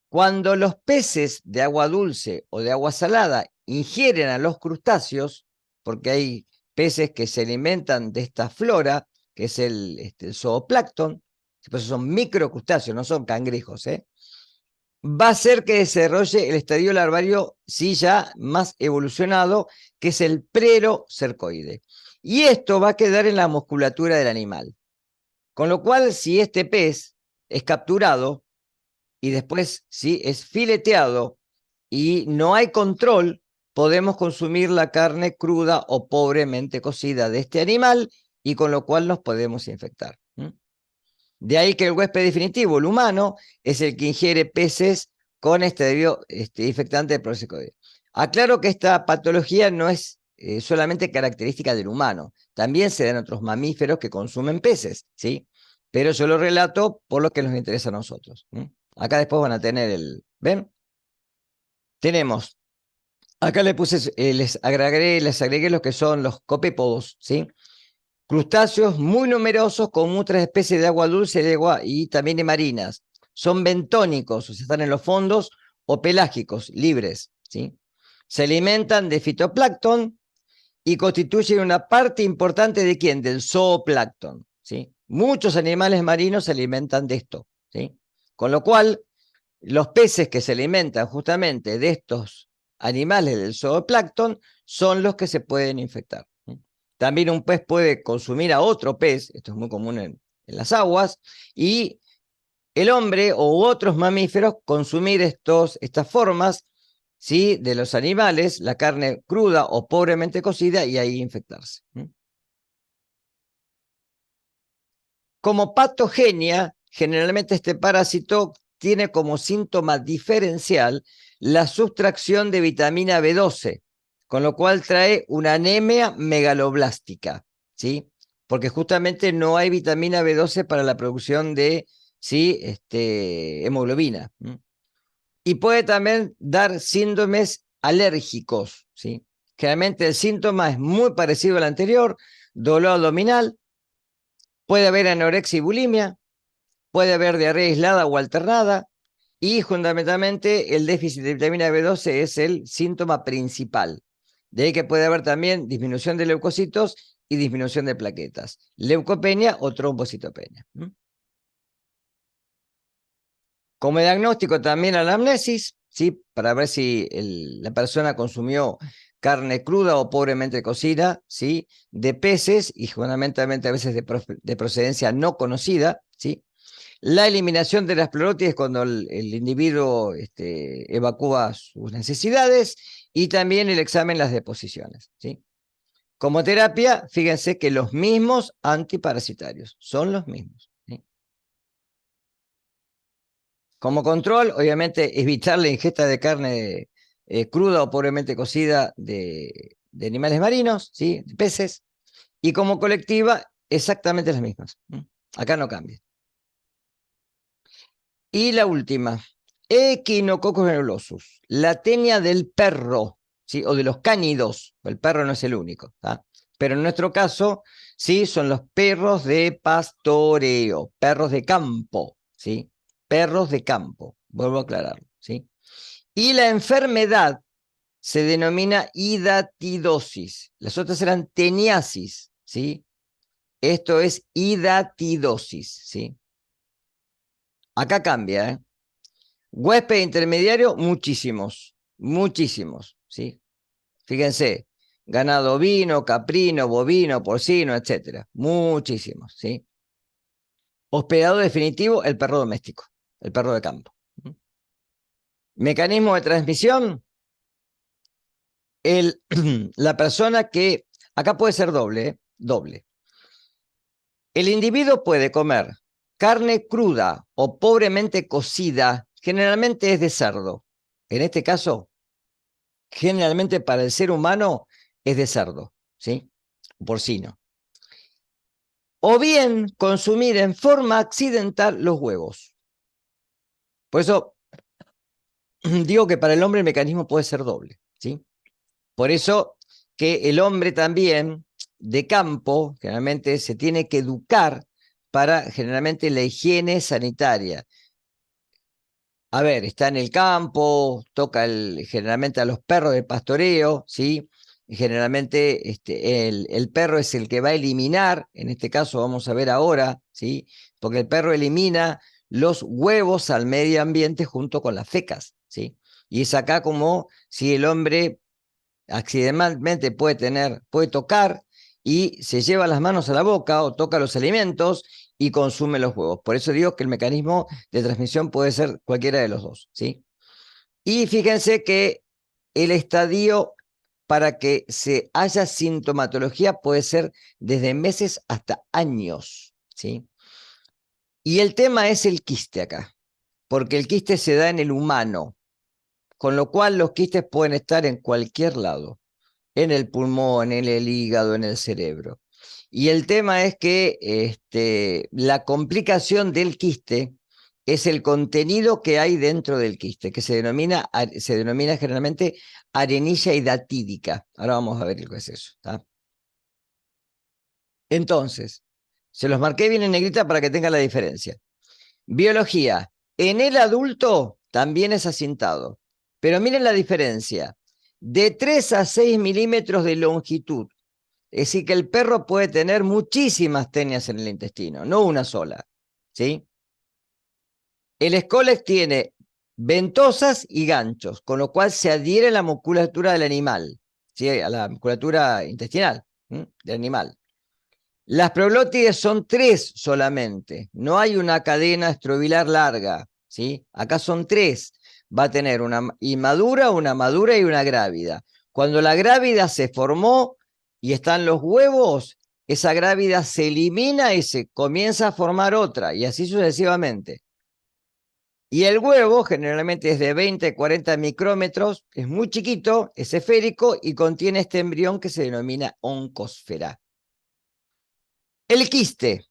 Cuando los peces de agua dulce o de agua salada ingieren a los crustáceos, porque hay peces que se alimentan de esta flora, que es el zooplancton, por eso son microcrustáceos, no son cangrejos, va a ser que desarrolle el estadio larvario, sí, ya más evolucionado, que es el plerocercoide. Y esto va a quedar en la musculatura del animal. Con lo cual, si este pez es capturado y después si es fileteado y no hay control, podemos consumir la carne cruda o pobremente cocida de este animal, y con lo cual nos podemos infectar. De ahí que el huésped definitivo, el humano, es el que ingiere peces con infectante de procercoide. Aclaro que esta patología no es solamente característica del humano, también se da en otros mamíferos que consumen peces, ¿sí? Pero yo lo relato por lo que nos interesa a nosotros. Acá después van a tener ¿ven? Tenemos, acá les agregué los que son los copépodos, ¿sí? Crustáceos muy numerosos con muchas especies de agua dulce y también de marinas. Son bentónicos, o sea, están en los fondos, o pelágicos, libres, ¿sí? Se alimentan de fitoplancton y constituyen una parte importante ¿de quién? Del zooplancton, ¿sí? Muchos animales marinos se alimentan de esto, ¿sí? Con lo cual, los peces que se alimentan justamente de estos animales del zooplancton son los que se pueden infectar. También un pez puede consumir a otro pez, esto es muy común en las aguas, y el hombre u otros mamíferos consumir estas formas, ¿sí?, de los animales, la carne cruda o pobremente cocida, y ahí infectarse. Como patogenia, generalmente este parásito tiene como síntoma diferencial la sustracción de vitamina B12, con lo cual trae una anemia megaloblástica, ¿sí? Porque justamente no hay vitamina B12 para la producción de, ¿sí?, hemoglobina. Y puede también dar síndromes alérgicos, ¿sí? Generalmente el síntoma es muy parecido al anterior: dolor abdominal, puede haber anorexia y bulimia, puede haber diarrea aislada o alternada, y fundamentalmente el déficit de vitamina B12 es el síntoma principal. De ahí que puede haber también disminución de leucocitos y disminución de plaquetas, leucopenia o trombocitopenia. Como diagnóstico también anamnesis, ¿sí?, para ver si la persona consumió carne cruda o pobremente cocida, ¿sí?, de peces y fundamentalmente a veces de procedencia no conocida, ¿sí? La eliminación de las pleurotis cuando el individuo evacúa sus necesidades, y también el examen de las deposiciones, ¿sí? Como terapia, fíjense que los mismos antiparasitarios, son los mismos, ¿sí? Como control, obviamente, evitar la ingesta de carne cruda o pobremente cocida de animales marinos, ¿sí?, de peces. Y como colectiva, exactamente las mismas. Acá no cambia. Y la última, Echinococcus granulosus, la tenia del perro, ¿sí?, o de los cánidos. El perro no es el único, ¿tá? Pero en nuestro caso, sí, son los perros de pastoreo, perros de campo, ¿sí? Perros de campo, vuelvo a aclararlo, ¿sí? Y la enfermedad se denomina hidatidosis. Las otras eran teniasis, ¿sí? Esto es hidatidosis, ¿sí? Acá cambia, ¿eh? Huésped intermediario, muchísimos, muchísimos, ¿sí? Fíjense, ganado ovino, caprino, bovino, porcino, etcétera, muchísimos, ¿sí? Hospedado definitivo, el perro doméstico, el perro de campo. Mecanismo de transmisión, la persona que, acá puede ser doble, ¿eh? Doble. El individuo puede comer carne cruda o pobremente cocida, generalmente es de cerdo. En este caso, generalmente para el ser humano es de cerdo, ¿sí? Porcino. O bien consumir en forma accidental los huevos. Por eso digo que para el hombre el mecanismo puede ser doble, ¿sí? Por eso que el hombre también de campo generalmente se tiene que educar para generalmente la higiene sanitaria. A ver, está en el campo, toca generalmente a los perros de pastoreo, ¿sí? Y generalmente el perro es el que va a eliminar, en este caso vamos a ver ahora, ¿sí? Porque el perro elimina los huevos al medio ambiente junto con las fecas, ¿sí? Y es acá como si el hombre accidentalmente puede tocar y se lleva las manos a la boca o toca los alimentos y consume los huevos. Por eso digo que el mecanismo de transmisión puede ser cualquiera de los dos, ¿sí? Y fíjense que el estadio para que se haya sintomatología puede ser desde meses hasta años, ¿sí? Y el tema es el quiste acá, porque el quiste se da en el humano, con lo cual los quistes pueden estar en cualquier lado, en el pulmón, en el hígado, en el cerebro. Y el tema es que la complicación del quiste es el contenido que hay dentro del quiste, que se denomina generalmente arenilla hidatídica. Ahora vamos a ver qué es eso, ¿tá? Entonces, se los marqué bien en negrita para que tengan la diferencia. Biología. En el adulto también es acintado, pero miren la diferencia. De 3 a 6 milímetros de longitud. Es decir, que el perro puede tener muchísimas tenias en el intestino, no una sola, ¿sí? El Scolex tiene ventosas y ganchos, con lo cual se adhiere a la musculatura del animal, ¿sí?, a la musculatura intestinal. del animal. Las proglótides son 3 solamente, no hay una cadena estrobilar larga, ¿sí? Acá son 3, va a tener una inmadura, una madura y una grávida. Cuando la grávida se formó y están los huevos, esa grávida se elimina y se comienza a formar otra, y así sucesivamente. Y el huevo generalmente es de 20, 40 micrómetros, es muy chiquito, es esférico y contiene este embrión que se denomina oncosfera. El quiste,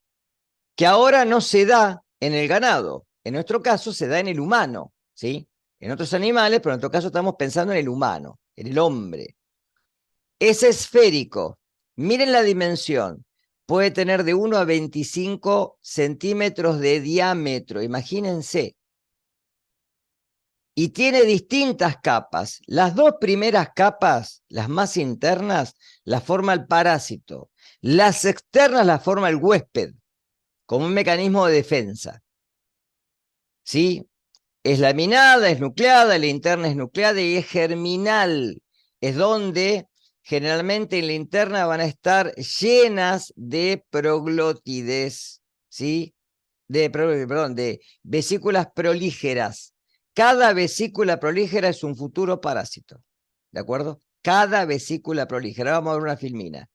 que ahora no se da en el ganado, en nuestro caso se da en el humano, ¿sí? En otros animales, pero en nuestro caso estamos pensando en el humano, en el hombre. Es esférico, miren la dimensión, puede tener de 1 a 25 centímetros de diámetro, imagínense. Y tiene distintas capas. Las 2 primeras capas, las más internas, las forma el parásito. Las externas las forma el huésped, como un mecanismo de defensa. ¿Sí? Es laminada, es nucleada, la interna es nucleada y es germinal. Es donde generalmente en la interna van a estar llenas de proglótides, ¿sí? De vesículas prolígeras. Cada vesícula prolígera es un futuro parásito, ¿de acuerdo? Cada vesícula prolígera. Vamos a ver una filmina.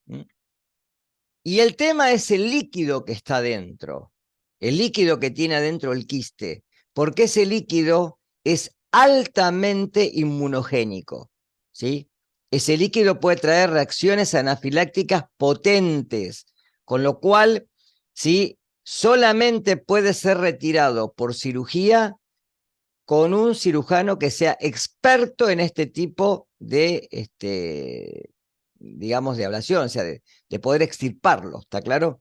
Y el tema es el líquido que está dentro, el líquido que tiene adentro el quiste, porque ese líquido es altamente inmunogénico, ¿sí? Ese líquido puede traer reacciones anafilácticas potentes, con lo cual, ¿sí? Solamente puede ser retirado por cirugía con un cirujano que sea experto en este tipo de, digamos, de ablación, o sea, de poder extirparlo, ¿está claro?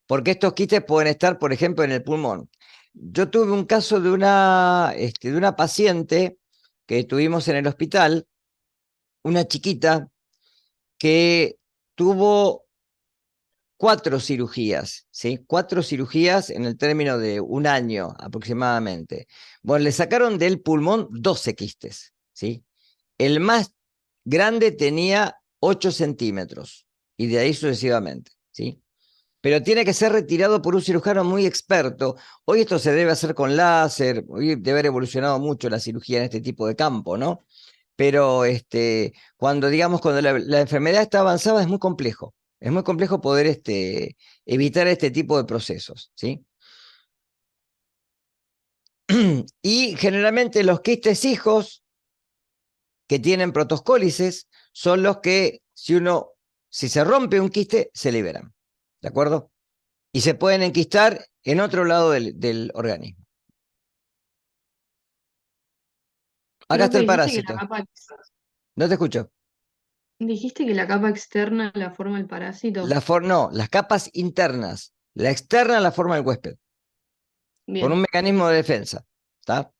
Porque estos quistes pueden estar, por ejemplo, en el pulmón. Yo tuve un caso de una paciente que tuvimos en el hospital, una chiquita que tuvo 4 cirugías, ¿sí? 4 cirugías en el término de un año aproximadamente. Bueno, le sacaron del pulmón 12 quistes, ¿sí? El más grande tenía 8 centímetros y de ahí sucesivamente, ¿sí? Pero tiene que ser retirado por un cirujano muy experto. Hoy esto se debe hacer con láser, hoy debe haber evolucionado mucho la cirugía en este tipo de campo, ¿no? Pero cuando la enfermedad está avanzada es muy complejo. Es muy complejo poder evitar este tipo de procesos, ¿sí? Y generalmente los quistes hijos que tienen protoscólices son los que, si se rompe un quiste, se liberan, ¿de acuerdo? Y se pueden enquistar en otro lado del organismo. Acá está Profe, el parásito. No te escucho. dijiste que la capa externa la forma el parásito. No, las capas internas. La externa la forma el huésped, con un Bien. mecanismo de defensa. ¿Está?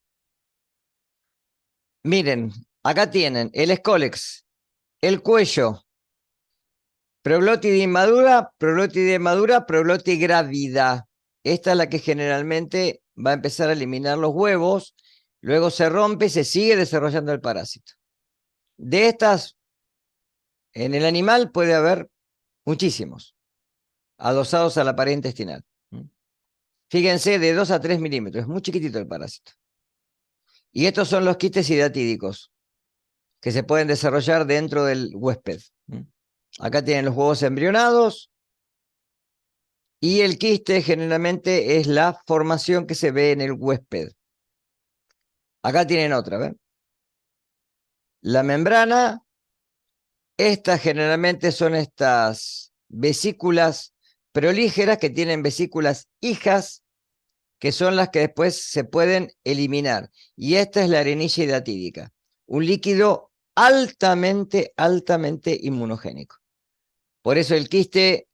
Miren, acá tienen el escólex, el cuello, proglótide madura, proglótide grávida. Esta es la que generalmente va a empezar a eliminar los huevos, luego se rompe y se sigue desarrollando el parásito. De estas, en el animal puede haber muchísimos, adosados a la pared intestinal. Fíjense, de 2 a 3 milímetros, es muy chiquitito el parásito. Y estos son los quistes hidatídicos, que se pueden desarrollar dentro del huésped. Acá tienen los huevos embrionados, y el quiste generalmente es la formación que se ve en el huésped. Acá tienen otra, ¿ven? La membrana, estas generalmente son estas vesículas prolígeras que tienen vesículas hijas, que son las que después se pueden eliminar. Y esta es la arenilla hidatídica, un líquido altamente, altamente inmunogénico. Por eso el quiste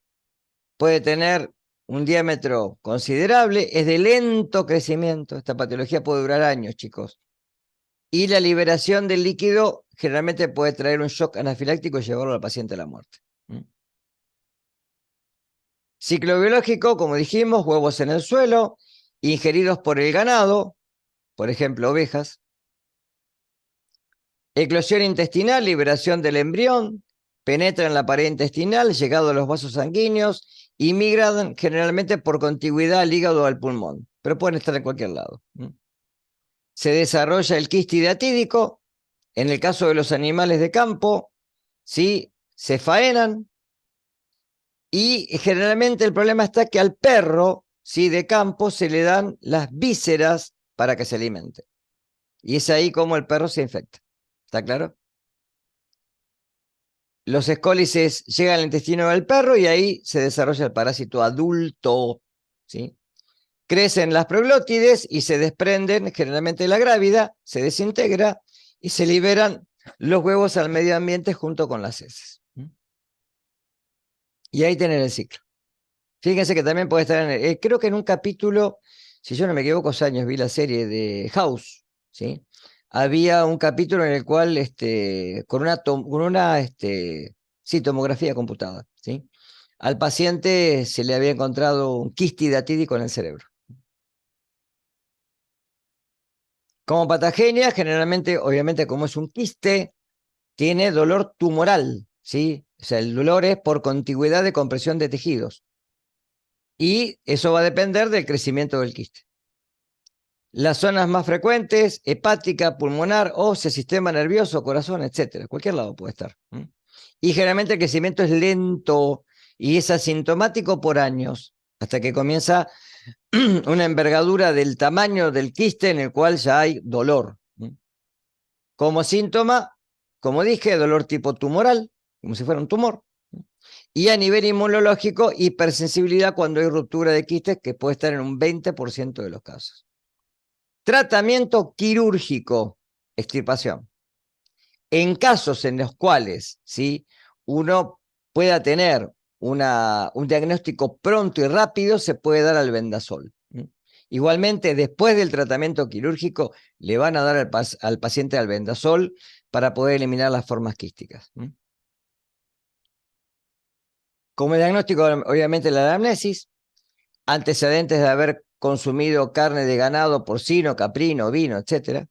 puede tener un diámetro considerable, es de lento crecimiento, esta patología puede durar años, chicos. Y la liberación del líquido generalmente puede traer un shock anafiláctico y llevarlo al paciente a la muerte. Ciclo biológico, como dijimos, huevos en el suelo, ingeridos por el ganado, por ejemplo, ovejas. Eclosión intestinal, liberación del embrión, penetran la pared intestinal, llegado a los vasos sanguíneos y migran generalmente por contigüidad al hígado o al pulmón, pero pueden estar en cualquier lado. Se desarrolla el quiste hidatídico. En el caso de los animales de campo, ¿sí? Se faenan y generalmente el problema está que al perro, ¿sí? De campo se le dan las vísceras para que se alimente. Y es ahí como el perro se infecta. ¿Está claro? Los escólices llegan al intestino del perro y ahí se desarrolla el parásito adulto, ¿sí? Crecen las proglótides y se desprenden generalmente de la grávida, se desintegra y se liberan los huevos al medio ambiente junto con las heces. Y ahí tienen el ciclo. Fíjense que también puede estar creo que en un capítulo, si yo no me equivoco, hace años vi la serie de House, ¿sí? Había un capítulo en el cual, con una sí, tomografía computada, ¿sí? Al paciente se le había encontrado un quiste hidatídico en el cerebro. Como patogenia, generalmente, obviamente, como es un quiste, tiene dolor tumoral, ¿sí? O sea, el dolor es por contigüidad de compresión de tejidos. Y eso va a depender del crecimiento del quiste. Las zonas más frecuentes, hepática, pulmonar, ósea, sistema nervioso, corazón, etcétera. Cualquier lado puede estar. Y generalmente el crecimiento es lento y es asintomático por años, hasta que comienza una envergadura del tamaño del quiste en el cual ya hay dolor. Como síntoma, como dije, dolor tipo tumoral, como si fuera un tumor. Y a nivel inmunológico, hipersensibilidad cuando hay ruptura de quistes, que puede estar en un 20% de los casos. Tratamiento quirúrgico, extirpación. En casos en los cuales, ¿sí?, uno pueda tener un diagnóstico pronto y rápido, se puede dar albendazol. Igualmente, después del tratamiento quirúrgico, le van a dar al paciente albendazol para poder eliminar las formas quísticas. Como diagnóstico, obviamente, la anamnesis, antecedentes de haber consumido carne de ganado, porcino, caprino, vino, etc.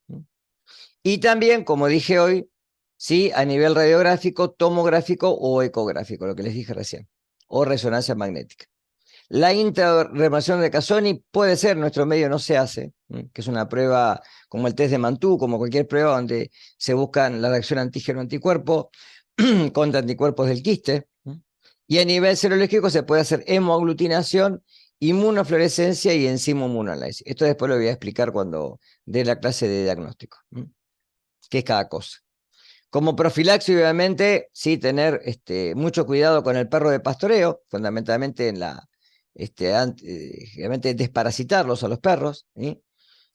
Y también, como dije hoy, ¿sí?, a nivel radiográfico, tomográfico o ecográfico, lo que les dije recién, o resonancia magnética. La intrarremolación de Casoni puede ser, nuestro medio no se hace, que es una prueba como el test de Mantoux, como cualquier prueba donde se buscan la reacción antígeno-anticuerpo contra anticuerpos del quiste. Y a nivel serológico se puede hacer hemoaglutinación, inmunofluorescencia y enzima inmunoanálisis. Esto después lo voy a explicar cuando dé la clase de diagnóstico, qué es cada cosa. Como profilaxis, obviamente, sí, tener mucho cuidado con el perro de pastoreo, fundamentalmente en obviamente desparasitarlos a los perros, ¿sí?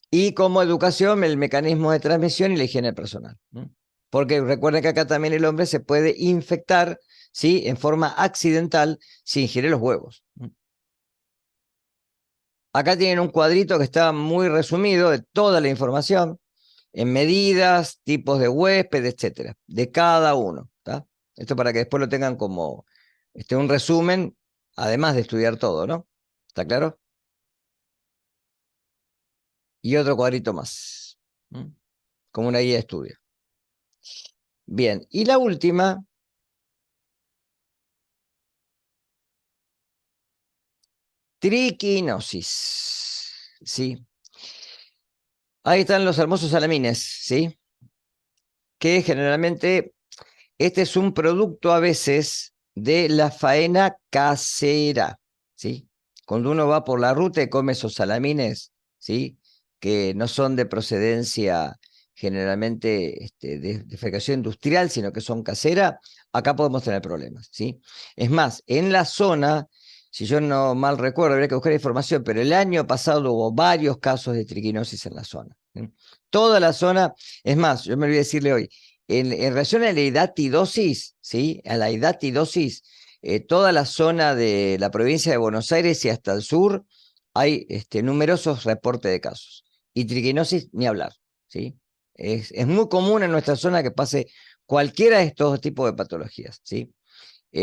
Y como educación, el mecanismo de transmisión y la higiene personal. Porque recuerden que acá también el hombre se puede infectar, ¿sí?, en forma accidental si ingiere los huevos. Acá tienen un cuadrito que está muy resumido de toda la información, en medidas, tipos de huésped, etcétera, de cada uno. ¿Tá? Esto para que después lo tengan como un resumen, además de estudiar todo, ¿no? ¿Está claro? Y otro cuadrito más, como una guía de estudio. Bien, y la última, triquinosis, ¿sí? Ahí están los hermosos salamines, ¿sí? Que generalmente este es un producto a veces de la faena casera, ¿sí? Cuando uno va por la ruta y come esos salamines, que no son de procedencia generalmente de fabricación industrial, sino que son casera, acá podemos tener problemas, ¿sí? Es más, en la zona, si yo no mal recuerdo, habría que buscar información, pero el año pasado hubo varios casos de triquinosis en la zona. Toda la zona, es más, yo me olvidé decirle hoy, en relación a la hidatidosis, ¿sí?, a la hidatidosis, toda la zona de la provincia de Buenos Aires y hasta el sur hay numerosos reportes de casos. Y triquinosis, ni hablar, ¿sí? Es muy común en nuestra zona que pase cualquiera de estos tipos de patologías, ¿sí?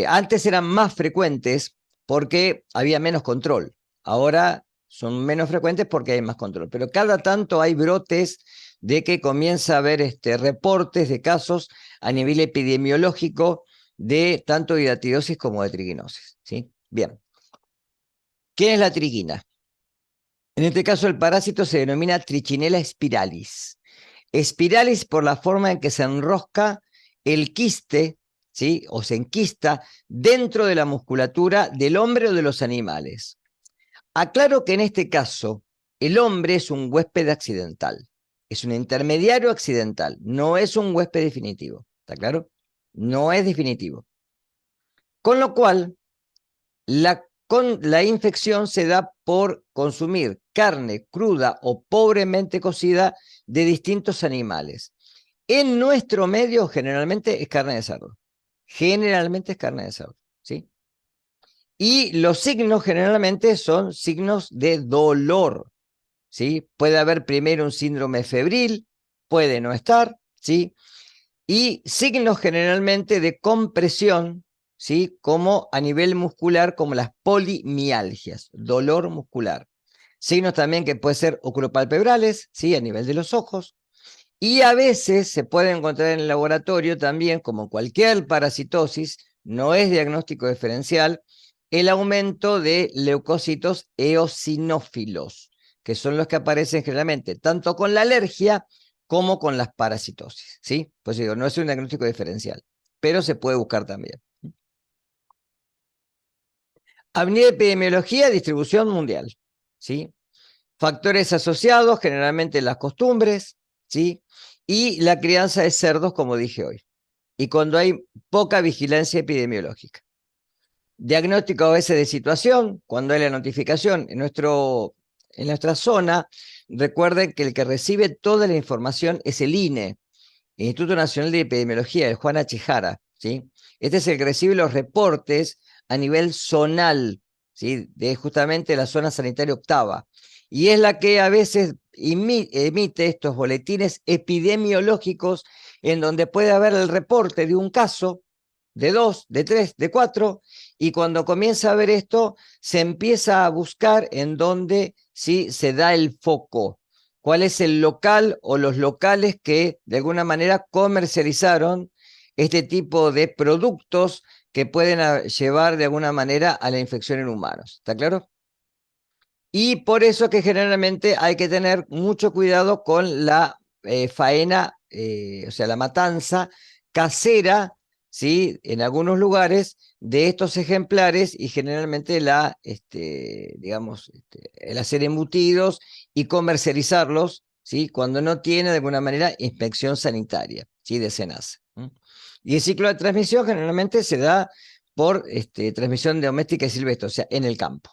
Antes eran más frecuentes porque había menos control. Ahora son menos frecuentes porque hay más control. Pero cada tanto hay brotes de que comienza a haber reportes de casos a nivel epidemiológico de tanto hidatidosis como de triquinosis, ¿sí? Bien. ¿Qué es la triquina? En este caso el parásito se denomina Trichinella spiralis. Spiralis por la forma en que se enrosca el quiste, ¿sí? O se enquista dentro de la musculatura del hombre o de los animales. Aclaro que en este caso el hombre es un huésped accidental, es un intermediario accidental, no es un huésped definitivo, ¿está claro? No es definitivo. Con lo cual, la infección se da por consumir carne cruda o pobremente cocida de distintos animales. En nuestro medio generalmente es carne de cerdo. Generalmente es carne de cerdo, ¿sí? Y los signos generalmente son signos de dolor, ¿sí? Puede haber primero un síndrome febril, puede no estar, ¿sí? Y signos generalmente de compresión, ¿sí? Como a nivel muscular, como las polimialgias, dolor muscular. Signos también que pueden ser oculopalpebrales, ¿sí? A nivel de los ojos. Y a veces se puede encontrar en el laboratorio también, como cualquier parasitosis, no es diagnóstico diferencial, el aumento de leucocitos eosinófilos, que son los que aparecen generalmente tanto con la alergia como con las parasitosis, ¿sí? Pues digo, no es un diagnóstico diferencial, pero se puede buscar también. Avenida epidemiología, distribución mundial, ¿sí? Factores asociados, generalmente las costumbres, ¿sí? Y la crianza de cerdos, como dije hoy. Y cuando hay poca vigilancia epidemiológica. Diagnóstico a veces de situación, cuando hay la notificación. En nuestra zona, recuerden que el que recibe toda la información es el INE, Instituto Nacional de Epidemiología, el Juan H. Jara, ¿sí? Este es el que recibe los reportes a nivel zonal, ¿sí? De justamente la zona sanitaria octava. Y es la que a veces emite estos boletines epidemiológicos en donde puede haber el reporte de un caso, de 2, de 3, de 4, y cuando comienza a ver esto, se empieza a buscar en dónde sí se da el foco, cuál es el local o los locales que de alguna manera comercializaron este tipo de productos que pueden llevar de alguna manera a la infección en humanos. ¿Está claro? Y por eso que generalmente hay que tener mucho cuidado con la faena, o sea, la matanza casera, ¿sí? En algunos lugares de estos ejemplares y generalmente digamos, el hacer embutidos y comercializarlos, ¿sí? Cuando no tiene de alguna manera inspección sanitaria, ¿sí? De SENASA. Y el ciclo de transmisión generalmente se da por transmisión doméstica y silvestre, o sea, en el campo.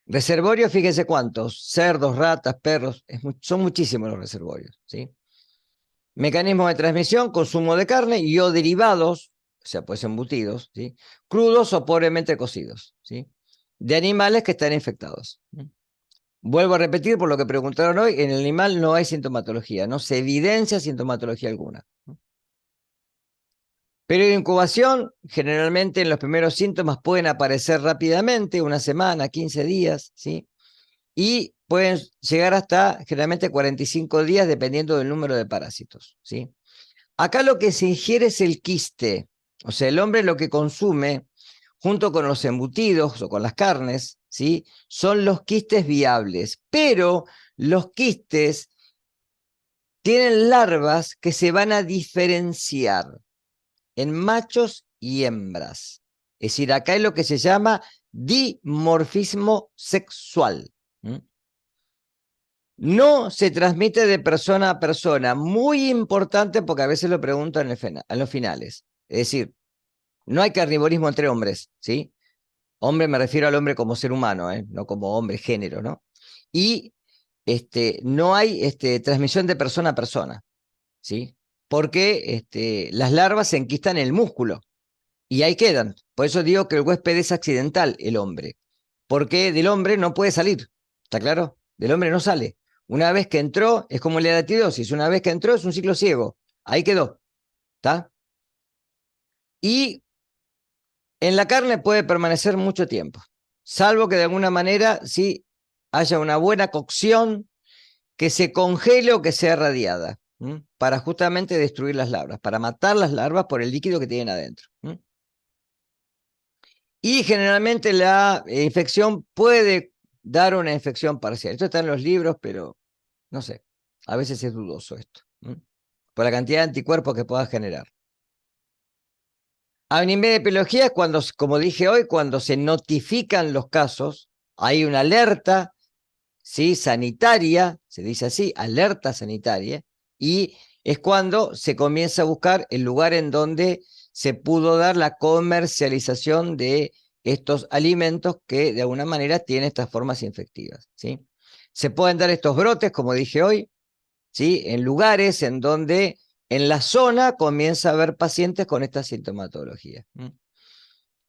Reservorios, fíjense cuántos, cerdos, ratas, perros, son muchísimos los reservorios, ¿sí? Mecanismo de transmisión, consumo de carne y o derivados, o sea, pues embutidos, ¿sí? Crudos o pobremente cocidos, ¿sí? De animales que están infectados. Vuelvo a repetir por lo que preguntaron hoy, en el animal no hay sintomatología, no se evidencia sintomatología alguna. Periodo de incubación, generalmente en los primeros síntomas pueden aparecer rápidamente, una semana, 15 días, ¿sí? Y pueden llegar hasta generalmente 45 días dependiendo del número de parásitos, ¿sí? Acá lo que se ingiere es el quiste, o sea, el hombre lo que consume junto con los embutidos o con las carnes, ¿sí? Son los quistes viables, pero los quistes tienen larvas que se van a diferenciar en machos y hembras. Es decir, acá es lo que se llama dimorfismo sexual. No se transmite de persona a persona. Muy importante porque a veces lo preguntan en los finales. Es decir, no hay carnivorismo entre hombres, ¿sí? Hombre me refiero al hombre como ser humano, no como hombre, género, ¿no? Y no hay transmisión de persona a persona, ¿sí? Porque las larvas se enquistan en el músculo y ahí quedan. Por eso digo que el huésped es accidental, el hombre. Porque del hombre no puede salir, ¿está claro? Del hombre no sale. Una vez que entró, es como la edatidosis, una vez que entró es un ciclo ciego. Ahí quedó, ¿está? Y en la carne puede permanecer mucho tiempo, salvo que de alguna manera sí haya una buena cocción, que se congele o que sea radiada. para justamente destruir las larvas, para matar las larvas por el líquido que tienen adentro. Y generalmente la infección puede dar una infección parcial. Esto está en los libros, pero no sé, a veces es dudoso esto, por la cantidad de anticuerpos que pueda generar. A nivel de epidemiología es cuando, como dije hoy, cuando se notifican los casos, hay una alerta, ¿sí?, sanitaria, se dice así, alerta sanitaria, y es cuando se comienza a buscar el lugar en donde se pudo dar la comercialización de estos alimentos que de alguna manera tienen estas formas infectivas, ¿sí? Se pueden dar estos brotes, como dije hoy, ¿sí?, en lugares en donde en la zona comienza a haber pacientes con esta sintomatología.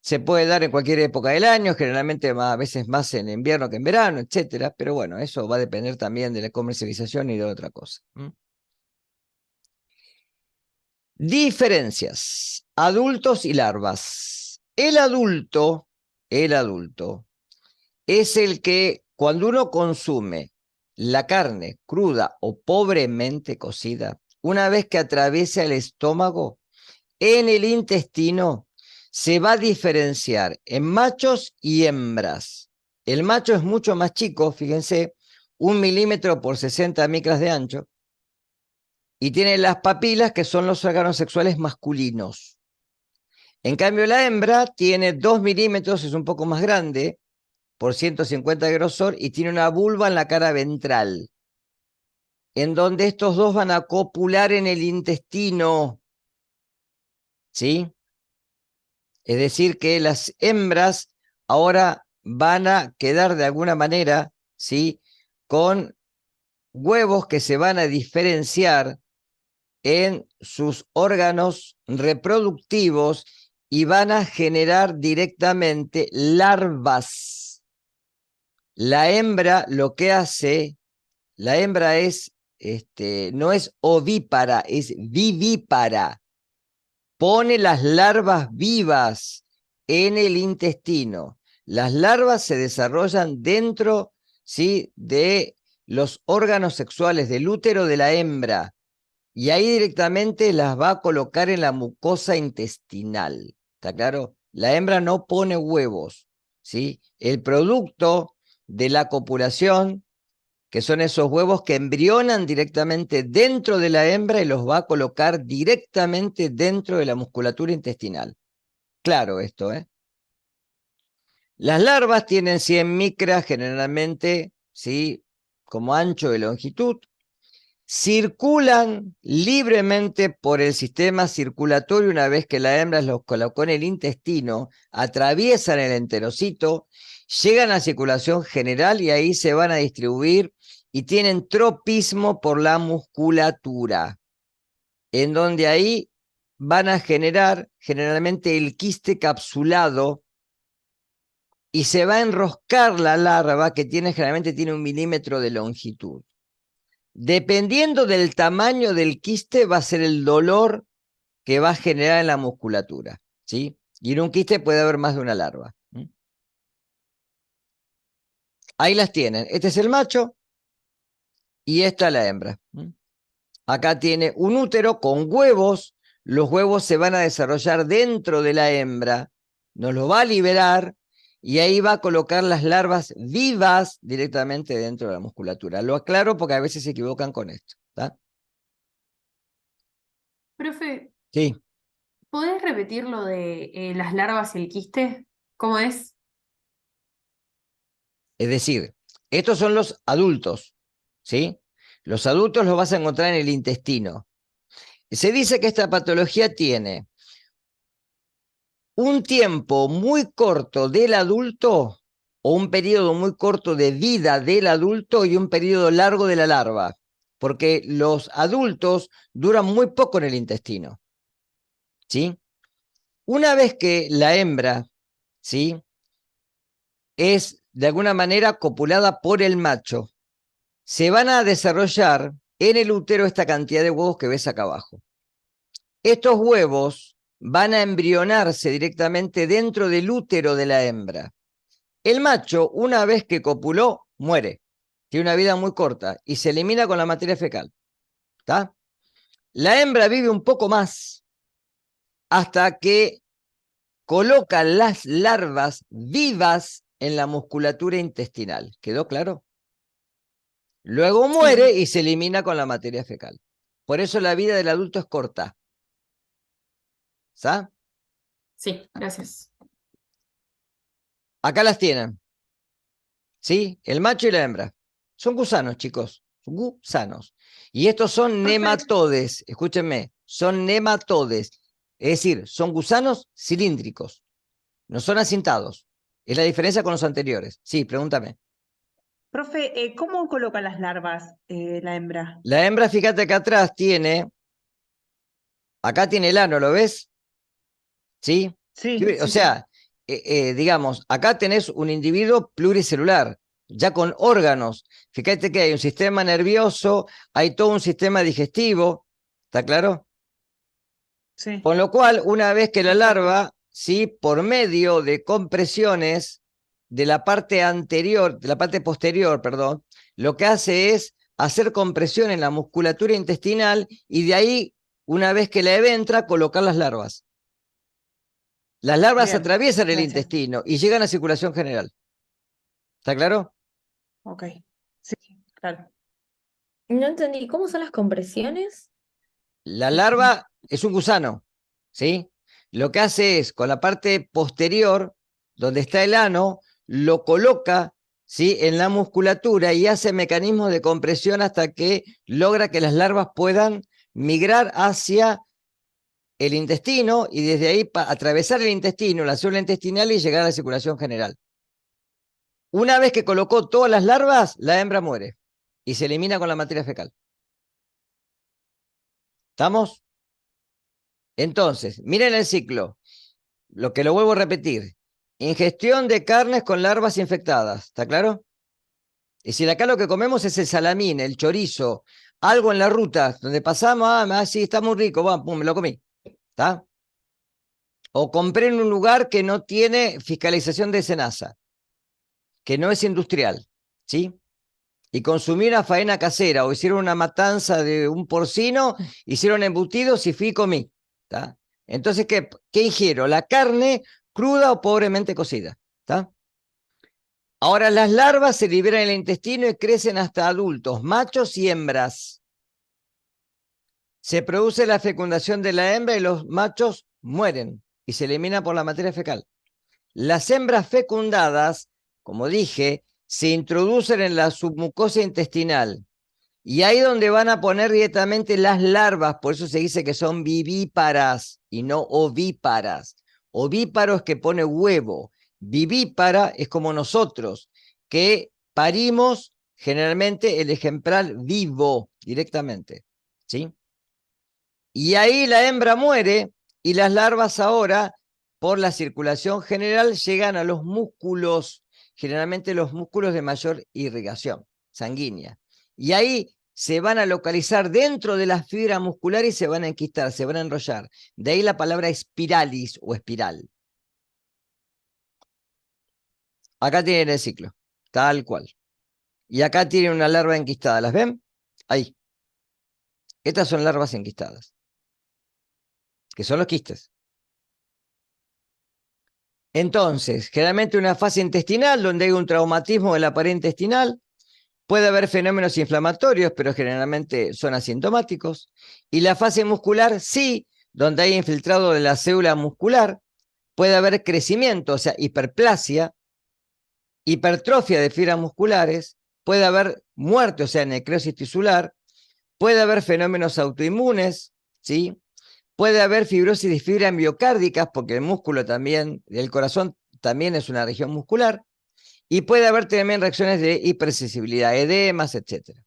Se puede dar en cualquier época del año, generalmente a veces más en invierno que en verano, etcétera, pero bueno, eso va a depender también de la comercialización y de otra cosa. Diferencias: adultos y larvas. El adulto es el que cuando uno consume la carne cruda o pobremente cocida, una vez que atraviesa el estómago, en el intestino se va a diferenciar en machos y hembras. El macho es mucho más chico, fíjense, 1 milímetro por 60 micras de ancho, y tiene las papilas, que son los órganos sexuales masculinos. En cambio, la hembra tiene 2 milímetros, es un poco más grande, por 150 de grosor, y tiene una vulva en la cara ventral, en donde estos dos van a copular en el intestino, ¿sí? Es decir, que las hembras ahora van a quedar de alguna manera, ¿sí?, con huevos que se van a diferenciar en sus órganos reproductivos y van a generar directamente larvas. La hembra lo que hace, la hembra es, no es ovípara, es vivípara. Pone las larvas vivas en el intestino. Las larvas se desarrollan dentro, ¿sí?, de los órganos sexuales del útero de la hembra, y ahí directamente las va a colocar en la mucosa intestinal. ¿Está claro? La hembra no pone huevos, ¿sí? El producto de la copulación, que son esos huevos que embrionan directamente dentro de la hembra y los va a colocar directamente dentro de la musculatura intestinal. Claro esto, ¿eh? Las larvas tienen 100 micras generalmente, ¿sí?, como ancho de longitud. Circulan libremente por el sistema circulatorio una vez que la hembra los colocó en el intestino, atraviesan el enterocito, llegan a circulación general y ahí se van a distribuir y tienen tropismo por la musculatura, en donde ahí van a generar generalmente el quiste capsulado y se va a enroscar la larva, que generalmente tiene 1 milímetro de longitud. Dependiendo del tamaño del quiste va a ser el dolor que va a generar en la musculatura, ¿sí? Y en un quiste puede haber más de una larva. Ahí las tienen. Este es el macho y esta la hembra. Acá tiene un útero con huevos. Los huevos se van a desarrollar dentro de la hembra. Nos lo va a liberar y ahí va a colocar las larvas vivas directamente dentro de la musculatura. Lo aclaro porque a veces se equivocan con esto, ¿tá? Profe, Sí. ¿podés repetir lo de las larvas y el quiste? ¿Cómo es? Es decir, estos son los adultos, ¿sí? Los adultos los vas a encontrar en el intestino. Se dice que esta patología tiene un tiempo muy corto del adulto, o un periodo muy corto de vida del adulto, y un periodo largo de la larva, porque los adultos duran muy poco en el intestino, ¿sí? Una vez que la hembra, ¿sí?, es de alguna manera copulada por el macho, se van a desarrollar en el útero esta cantidad de huevos que ves acá abajo. Estos huevos van a embrionarse directamente dentro del útero de la hembra. El macho, una vez que copuló, muere. Tiene una vida muy corta y se elimina con la materia fecal, ¿está? La hembra vive un poco más hasta que coloca las larvas vivas en la musculatura intestinal. ¿Quedó claro? Luego muere y se elimina con la materia fecal. Por eso la vida del adulto es corta. ¿Sabes? Sí, gracias. Acá las tienen. ¿Sí? El macho y la hembra. Son gusanos, chicos. Gusanos. Y estos son nematodes. Escúchenme. Son nematodes. Es decir, son gusanos cilíndricos. No son acintados. Es la diferencia con los anteriores. Sí, pregúntame. Profe, ¿cómo coloca las larvas la hembra? La hembra, fíjate que atrás tiene. Acá tiene el ano, ¿lo ves? ¿Sí? Sí, O sí, sea, digamos, acá tenés un individuo pluricelular, ya con órganos. Fíjate que hay un sistema nervioso, hay todo un sistema digestivo, ¿está claro? sí. Con lo cual, una vez que la Perfecto. larva, ¿sí? Por medio de compresiones de la parte anterior, de la parte posterior, perdón, lo que hace es hacer compresión en la musculatura intestinal y de ahí, una vez que la entra, colocar las larvas. Las larvas Bien, atraviesan el gracias. intestino y llegan a circulación general. ¿Está claro? Ok. Sí, claro. No entendí, ¿cómo son las compresiones? La larva es un gusano, ¿sí? Lo que hace es, con la parte posterior, donde está el ano, lo coloca, ¿sí? En la musculatura y hace mecanismos de compresión hasta que logra que las larvas puedan migrar hacia el intestino y desde ahí atravesar el intestino, la célula intestinal y llegar a la circulación general. Una vez que colocó todas las larvas, la hembra muere y se elimina con la materia fecal. ¿Estamos? Entonces, miren el ciclo, lo que lo vuelvo a repetir. Ingestión de carnes con larvas infectadas, ¿está claro? Es decir, acá lo que comemos es el salamín, el chorizo, algo en la ruta, donde pasamos, sí, está muy rico, pum, me lo comí, ¿está? O compré en un lugar que no tiene fiscalización de SENASA, que no es industrial, ¿sí? Y consumí una faena casera o hicieron una matanza de un porcino, hicieron embutidos y fui y comí. ¿Tá? Entonces, ¿qué ingiero? La carne cruda o pobremente cocida. ¿Tá? Ahora las larvas se liberan en el intestino y crecen hasta adultos, machos y hembras. Se produce la fecundación de la hembra y los machos mueren y se eliminan por la materia fecal. Las hembras fecundadas, como dije, se introducen en la submucosa intestinal. Y ahí donde van a poner directamente las larvas, por eso se dice que son vivíparas y no ovíparas. Ovíparo es que pone huevo. Vivípara es como nosotros, que parimos generalmente el ejemplar vivo directamente. ¿Sí? Y ahí la hembra muere y las larvas ahora, por la circulación general, llegan a los músculos, generalmente los músculos de mayor irrigación sanguínea. Y ahí se van a localizar dentro de la fibra muscular y se van a enquistar, se van a enrollar. De ahí la palabra espiralis o espiral. Acá tienen el ciclo, tal cual. Y acá tienen una larva enquistada, ¿las ven? Ahí. Estas son larvas enquistadas, que son los quistes. Entonces, generalmente una fase intestinal donde hay un traumatismo de la pared intestinal, puede haber fenómenos inflamatorios, pero generalmente son asintomáticos. Y la fase muscular, sí, donde hay infiltrado de la célula muscular, puede haber crecimiento, o sea, hiperplasia, hipertrofia de fibras musculares, puede haber muerte, o sea, necrosis tisular, puede haber fenómenos autoinmunes, ¿sí? Puede haber fibrosis de fibras miocárdicas, porque el músculo también, el corazón también es una región muscular, y puede haber también reacciones de hipersensibilidad, edemas, etc.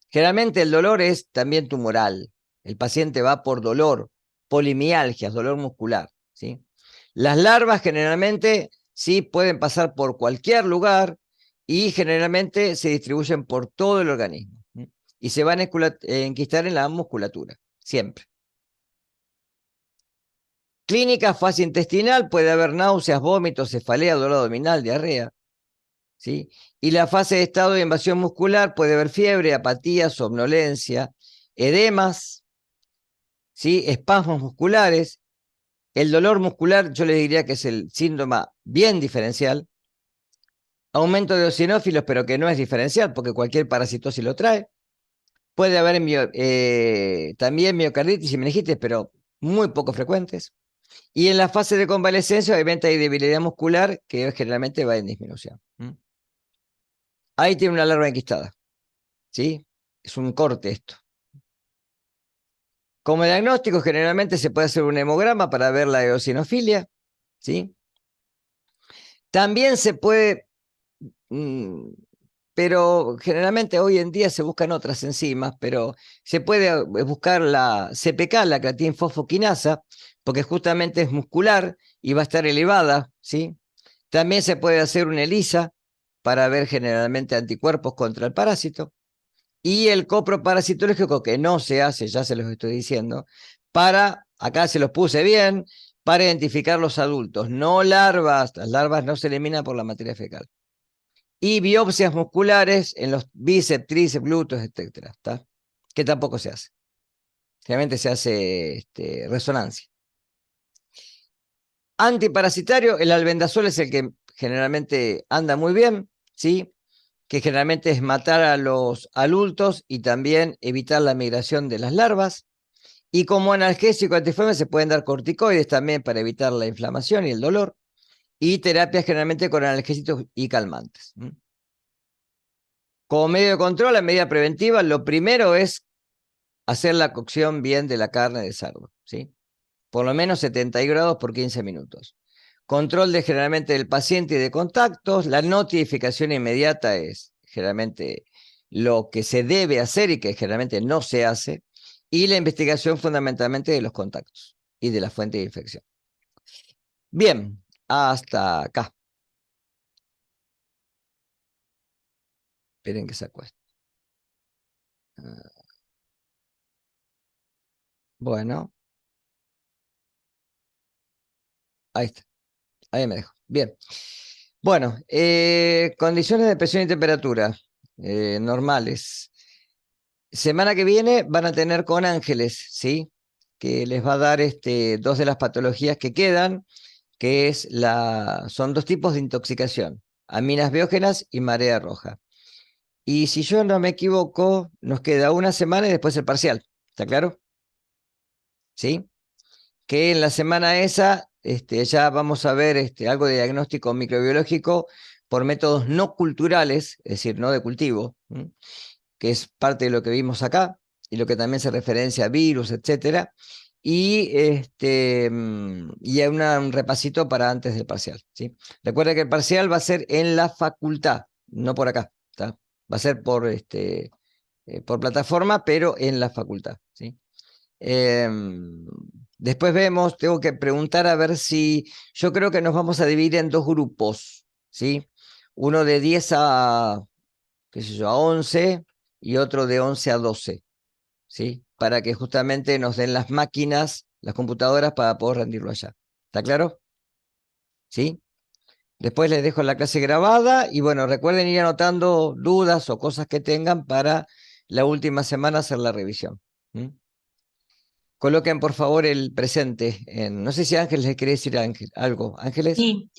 Generalmente el dolor es también tumoral. El paciente va por dolor, polimialgias, dolor muscular. ¿Sí? Las larvas generalmente sí pueden pasar por cualquier lugar y generalmente se distribuyen por todo el organismo. Y se van a enquistar en la musculatura, siempre. Clínica, fase intestinal, puede haber náuseas, vómitos, cefalea, dolor abdominal, diarrea. ¿Sí? Y la fase de estado de invasión muscular puede haber fiebre, apatía, somnolencia, edemas, ¿sí? Espasmos musculares. El dolor muscular yo le diría que es el síntoma bien diferencial. Aumento de eosinófilos, pero que no es diferencial porque cualquier parasitosis lo trae. Puede haber también miocarditis y meningitis, pero muy poco frecuentes. Y en la fase de convalecencia, obviamente hay debilidad muscular que generalmente va en disminución. Ahí tiene una larva enquistada, ¿sí? Es un corte esto. Como diagnóstico, generalmente se puede hacer un hemograma para ver la eosinofilia, ¿sí? También se puede, pero generalmente hoy en día se buscan otras enzimas, pero se puede buscar la CPK, la creatina fosfoquinasa, porque justamente es muscular y va a estar elevada, ¿sí? También se puede hacer un ELISA para ver generalmente anticuerpos contra el parásito. Y el coproparasitológico que no se hace, ya se los estoy diciendo, acá se los puse bien, para identificar los adultos, no larvas, las larvas no se eliminan por la materia fecal. Y biopsias musculares en los bíceps, tríceps, glúteos, etcétera, ¿está? Que tampoco se hace. Generalmente se hace resonancia. Antiparasitario, el albendazol es el que generalmente anda muy bien, ¿sí? Que generalmente es matar a los adultos y también evitar la migración de las larvas. Y como analgésico antiinflamatorio se pueden dar corticoides también para evitar la inflamación y el dolor. Y terapias generalmente con analgésicos y calmantes. Como medio de control, la medida preventiva, lo primero es hacer la cocción bien de la carne de cerdo, ¿sí? Por lo menos 70 grados por 15 minutos. Control generalmente del paciente y de contactos. La notificación inmediata es generalmente lo que se debe hacer y que generalmente no se hace. Y la investigación fundamentalmente de los contactos y de la fuente de infección. Bien, hasta acá. Esperen que se acueste. Bueno, ahí está. Ahí me dejo. Bien. Bueno, condiciones de presión y temperatura normales. Semana que viene van a tener con Ángeles, ¿sí? Que les va a dar dos de las patologías que quedan, que son dos tipos de intoxicación, aminas biógenas y marea roja. Y si yo no me equivoco, nos queda una semana y después el parcial, ¿está claro? ¿Sí? Que en la semana esa ya vamos a ver algo de diagnóstico microbiológico por métodos no culturales, es decir, no de cultivo, que es parte de lo que vimos acá, y lo que también se referencia a virus, etcétera, y hay un repasito para antes del parcial, ¿sí? Recuerda que el parcial va a ser en la facultad, no por acá, ¿tá? Va a ser por plataforma, pero en la facultad, ¿sí? Después vemos, tengo que preguntar a ver si, yo creo que nos vamos a dividir en dos grupos, ¿sí? Uno de 10 a, qué sé yo, a 11 y otro de 11 a 12, ¿sí? Para que justamente nos den las máquinas, las computadoras para poder rendirlo allá. ¿Está claro? ¿Sí? Después les dejo la clase grabada y bueno, recuerden ir anotando dudas o cosas que tengan para la última semana hacer la revisión. Coloquen por favor el presente. No sé si Ángeles le quiere decir algo. Ángeles. Sí,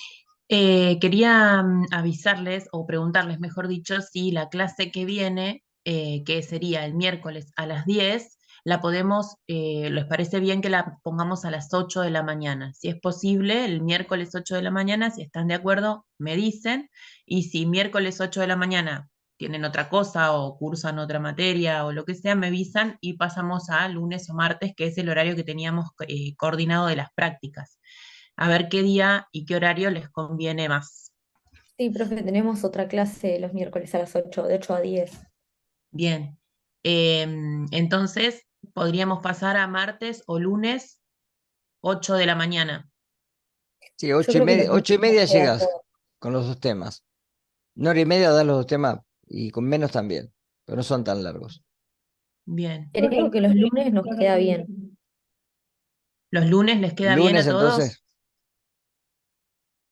quería avisarles o preguntarles, mejor dicho, si la clase que viene, que sería el miércoles a las 10, la podemos, ¿les parece bien que la pongamos a las 8 de la mañana? Si es posible, el miércoles 8 de la mañana, si están de acuerdo, me dicen. Y si miércoles 8 de la mañana tienen otra cosa o cursan otra materia o lo que sea, me avisan y pasamos a lunes o martes, que es el horario que teníamos coordinado de las prácticas. A ver qué día y qué horario les conviene más. Sí, profe, tenemos otra clase los miércoles a las 8 de 8 a 10. Bien. Entonces, podríamos pasar a martes o lunes, 8 de la mañana. Sí, Yo 8 y creo que los media, lunes 8:30 queda llegas todo. con los dos temas. 1 hora y media das los dos temas y con menos también, pero no son tan largos. Bien. Creo que los lunes nos queda bien. ¿Los lunes les queda bien Lunes a entonces, todos?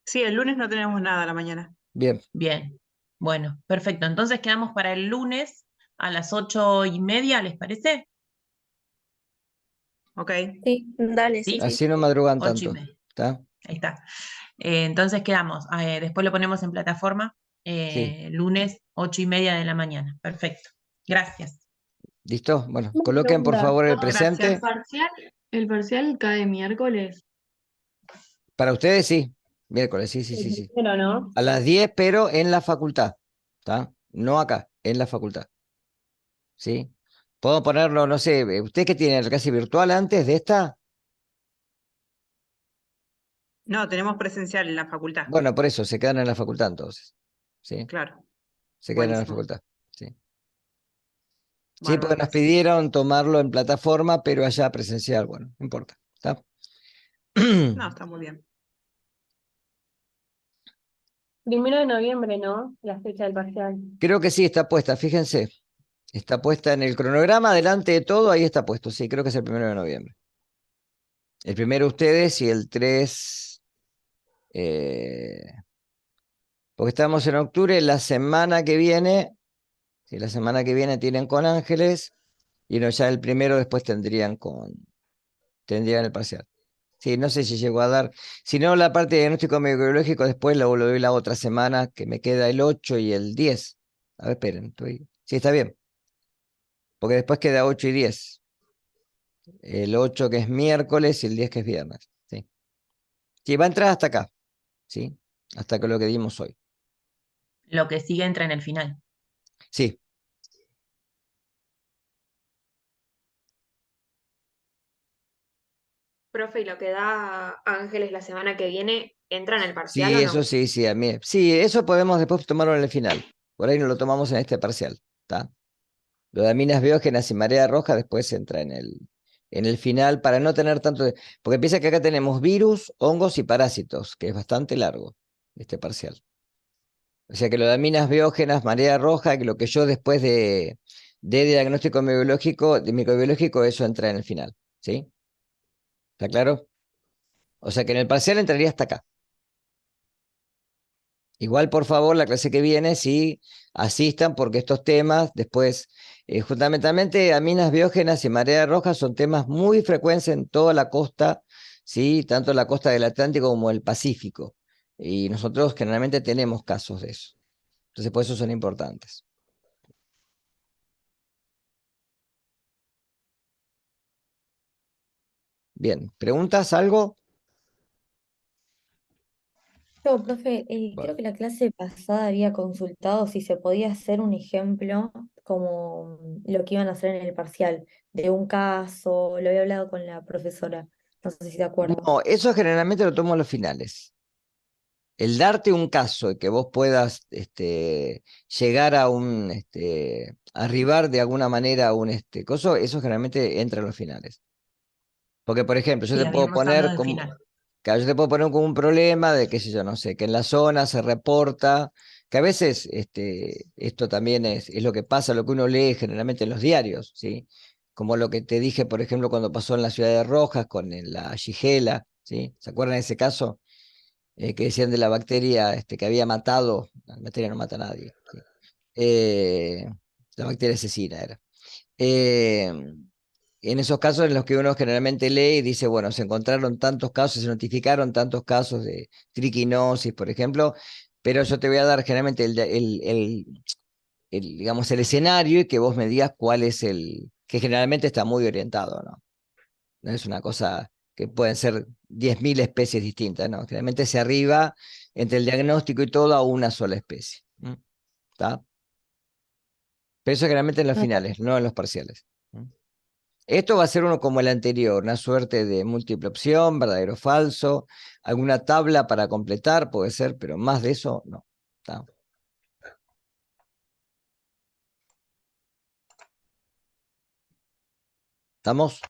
Sí, el lunes no tenemos nada a la mañana. bien. Bien. Bueno, perfecto. Entonces quedamos para el lunes a las 8:30, ¿les parece? ¿Ok? Sí, dale, sí, ¿Sí? sí. Así no madrugan 8:30. tanto. ¿Está? Ahí está. Entonces quedamos. Después lo ponemos en plataforma. Sí. Lunes, 8:30 de la mañana. Perfecto. Gracias. ¿Listo? Bueno, Una coloquen por pregunta. favor el Gracias. presente. El parcial cae miércoles. Para ustedes sí. Miércoles, sí, sí, sí, sí. Pero no. A las 10, pero en la facultad. ¿Está? No acá, en la facultad. ¿Sí? Puedo ponerlo, no sé, ¿usted qué tiene? ¿La clase virtual antes de esta? No, tenemos presencial en la facultad. Bueno, por eso, se quedan en la facultad entonces. ¿Sí? Claro. Se quedan en la Buenísimo. facultad. Sí. Sí, porque Bárbaro. nos pidieron tomarlo en plataforma, pero allá presencial. Bueno, no importa. ¿Está? No, está muy bien. 1 de noviembre, ¿no? La fecha del parcial. Creo que sí, está puesta, fíjense. Está puesta en el cronograma, delante de todo, ahí está puesto. Sí, creo que es el 1 de noviembre. El primero ustedes y el 3, porque estamos en octubre, la semana que viene, si la semana que viene tienen con Ángeles, y no, ya el primero después tendrían el parcial. Sí, no sé si llegó a dar, si no la parte de diagnóstico microbiológico después lo doy la otra semana, que me queda el 8 y el 10. A ver, esperen, sí, está bien, porque después queda 8 y 10. El 8 que es miércoles y el 10 que es viernes. Sí, sí, va a entrar hasta acá, ¿sí? Hasta que lo que dimos hoy. Lo que sigue entra en el final. Sí, Profe, ¿y lo que da Ángeles la semana que viene entra en el parcial sí, o eso no? sí, sí, a mí. Sí, eso podemos después tomarlo en el final. Por ahí no lo tomamos en este parcial, ¿está? Lo de aminas biógenas y marea roja después entra en el final para no tener tanto. Porque piensa que acá tenemos virus, hongos y parásitos, que es bastante largo este parcial. O sea que lo de aminas biógenas, marea roja, que lo que yo después de diagnóstico microbiológico, eso entra en el final. ¿Sí? ¿Está claro? O sea que en el parcial entraría hasta acá. Igual, por favor, la clase que viene, sí, asistan porque estos temas, después, fundamentalmente, aminas biógenas y marea roja son temas muy frecuentes en toda la costa, sí, tanto la costa del Atlántico como el Pacífico. Y nosotros generalmente tenemos casos de eso. Entonces, por eso son importantes. Bien, ¿preguntas algo? Yo, profe, Bueno. creo que la clase pasada había consultado si se podía hacer un ejemplo como lo que iban a hacer en el parcial, de un caso, lo había hablado con la profesora, no sé si te acuerdas. No, eso generalmente lo tomo a los finales. El darte un caso y que vos puedas llegar a arribar de alguna manera a un coso, eso generalmente entra en los finales. Porque, por ejemplo, yo Sí, te puedo habíamos hablado poner del final. claro, yo te puedo poner como un problema de, qué sé yo, no sé, que en la zona se reporta, que a veces esto también es lo que pasa, lo que uno lee generalmente en los diarios, ¿sí? Como lo que te dije, por ejemplo, cuando pasó en la ciudad de Rojas con la Shigella, ¿sí? ¿Se acuerdan de ese caso? Que decían de la bacteria que había matado, la bacteria no mata a nadie, ¿sí? Eh, la bacteria asesina era. Eh, en esos casos en los que uno generalmente lee y dice, bueno, se encontraron tantos casos, se notificaron tantos casos de triquinosis, por ejemplo, pero yo te voy a dar generalmente digamos, el escenario y que vos me digas cuál es que generalmente está muy orientado, ¿no? No es una cosa que pueden ser 10.000 especies distintas, ¿no? Generalmente se arriba entre el diagnóstico y todo a una sola especie. ¿Está? Pero eso generalmente en los No, finales, no en los parciales. Esto va a ser uno como el anterior, una suerte de múltiple opción, verdadero o falso, alguna tabla para completar, puede ser, pero más de eso no. ¿Está? ¿Estamos?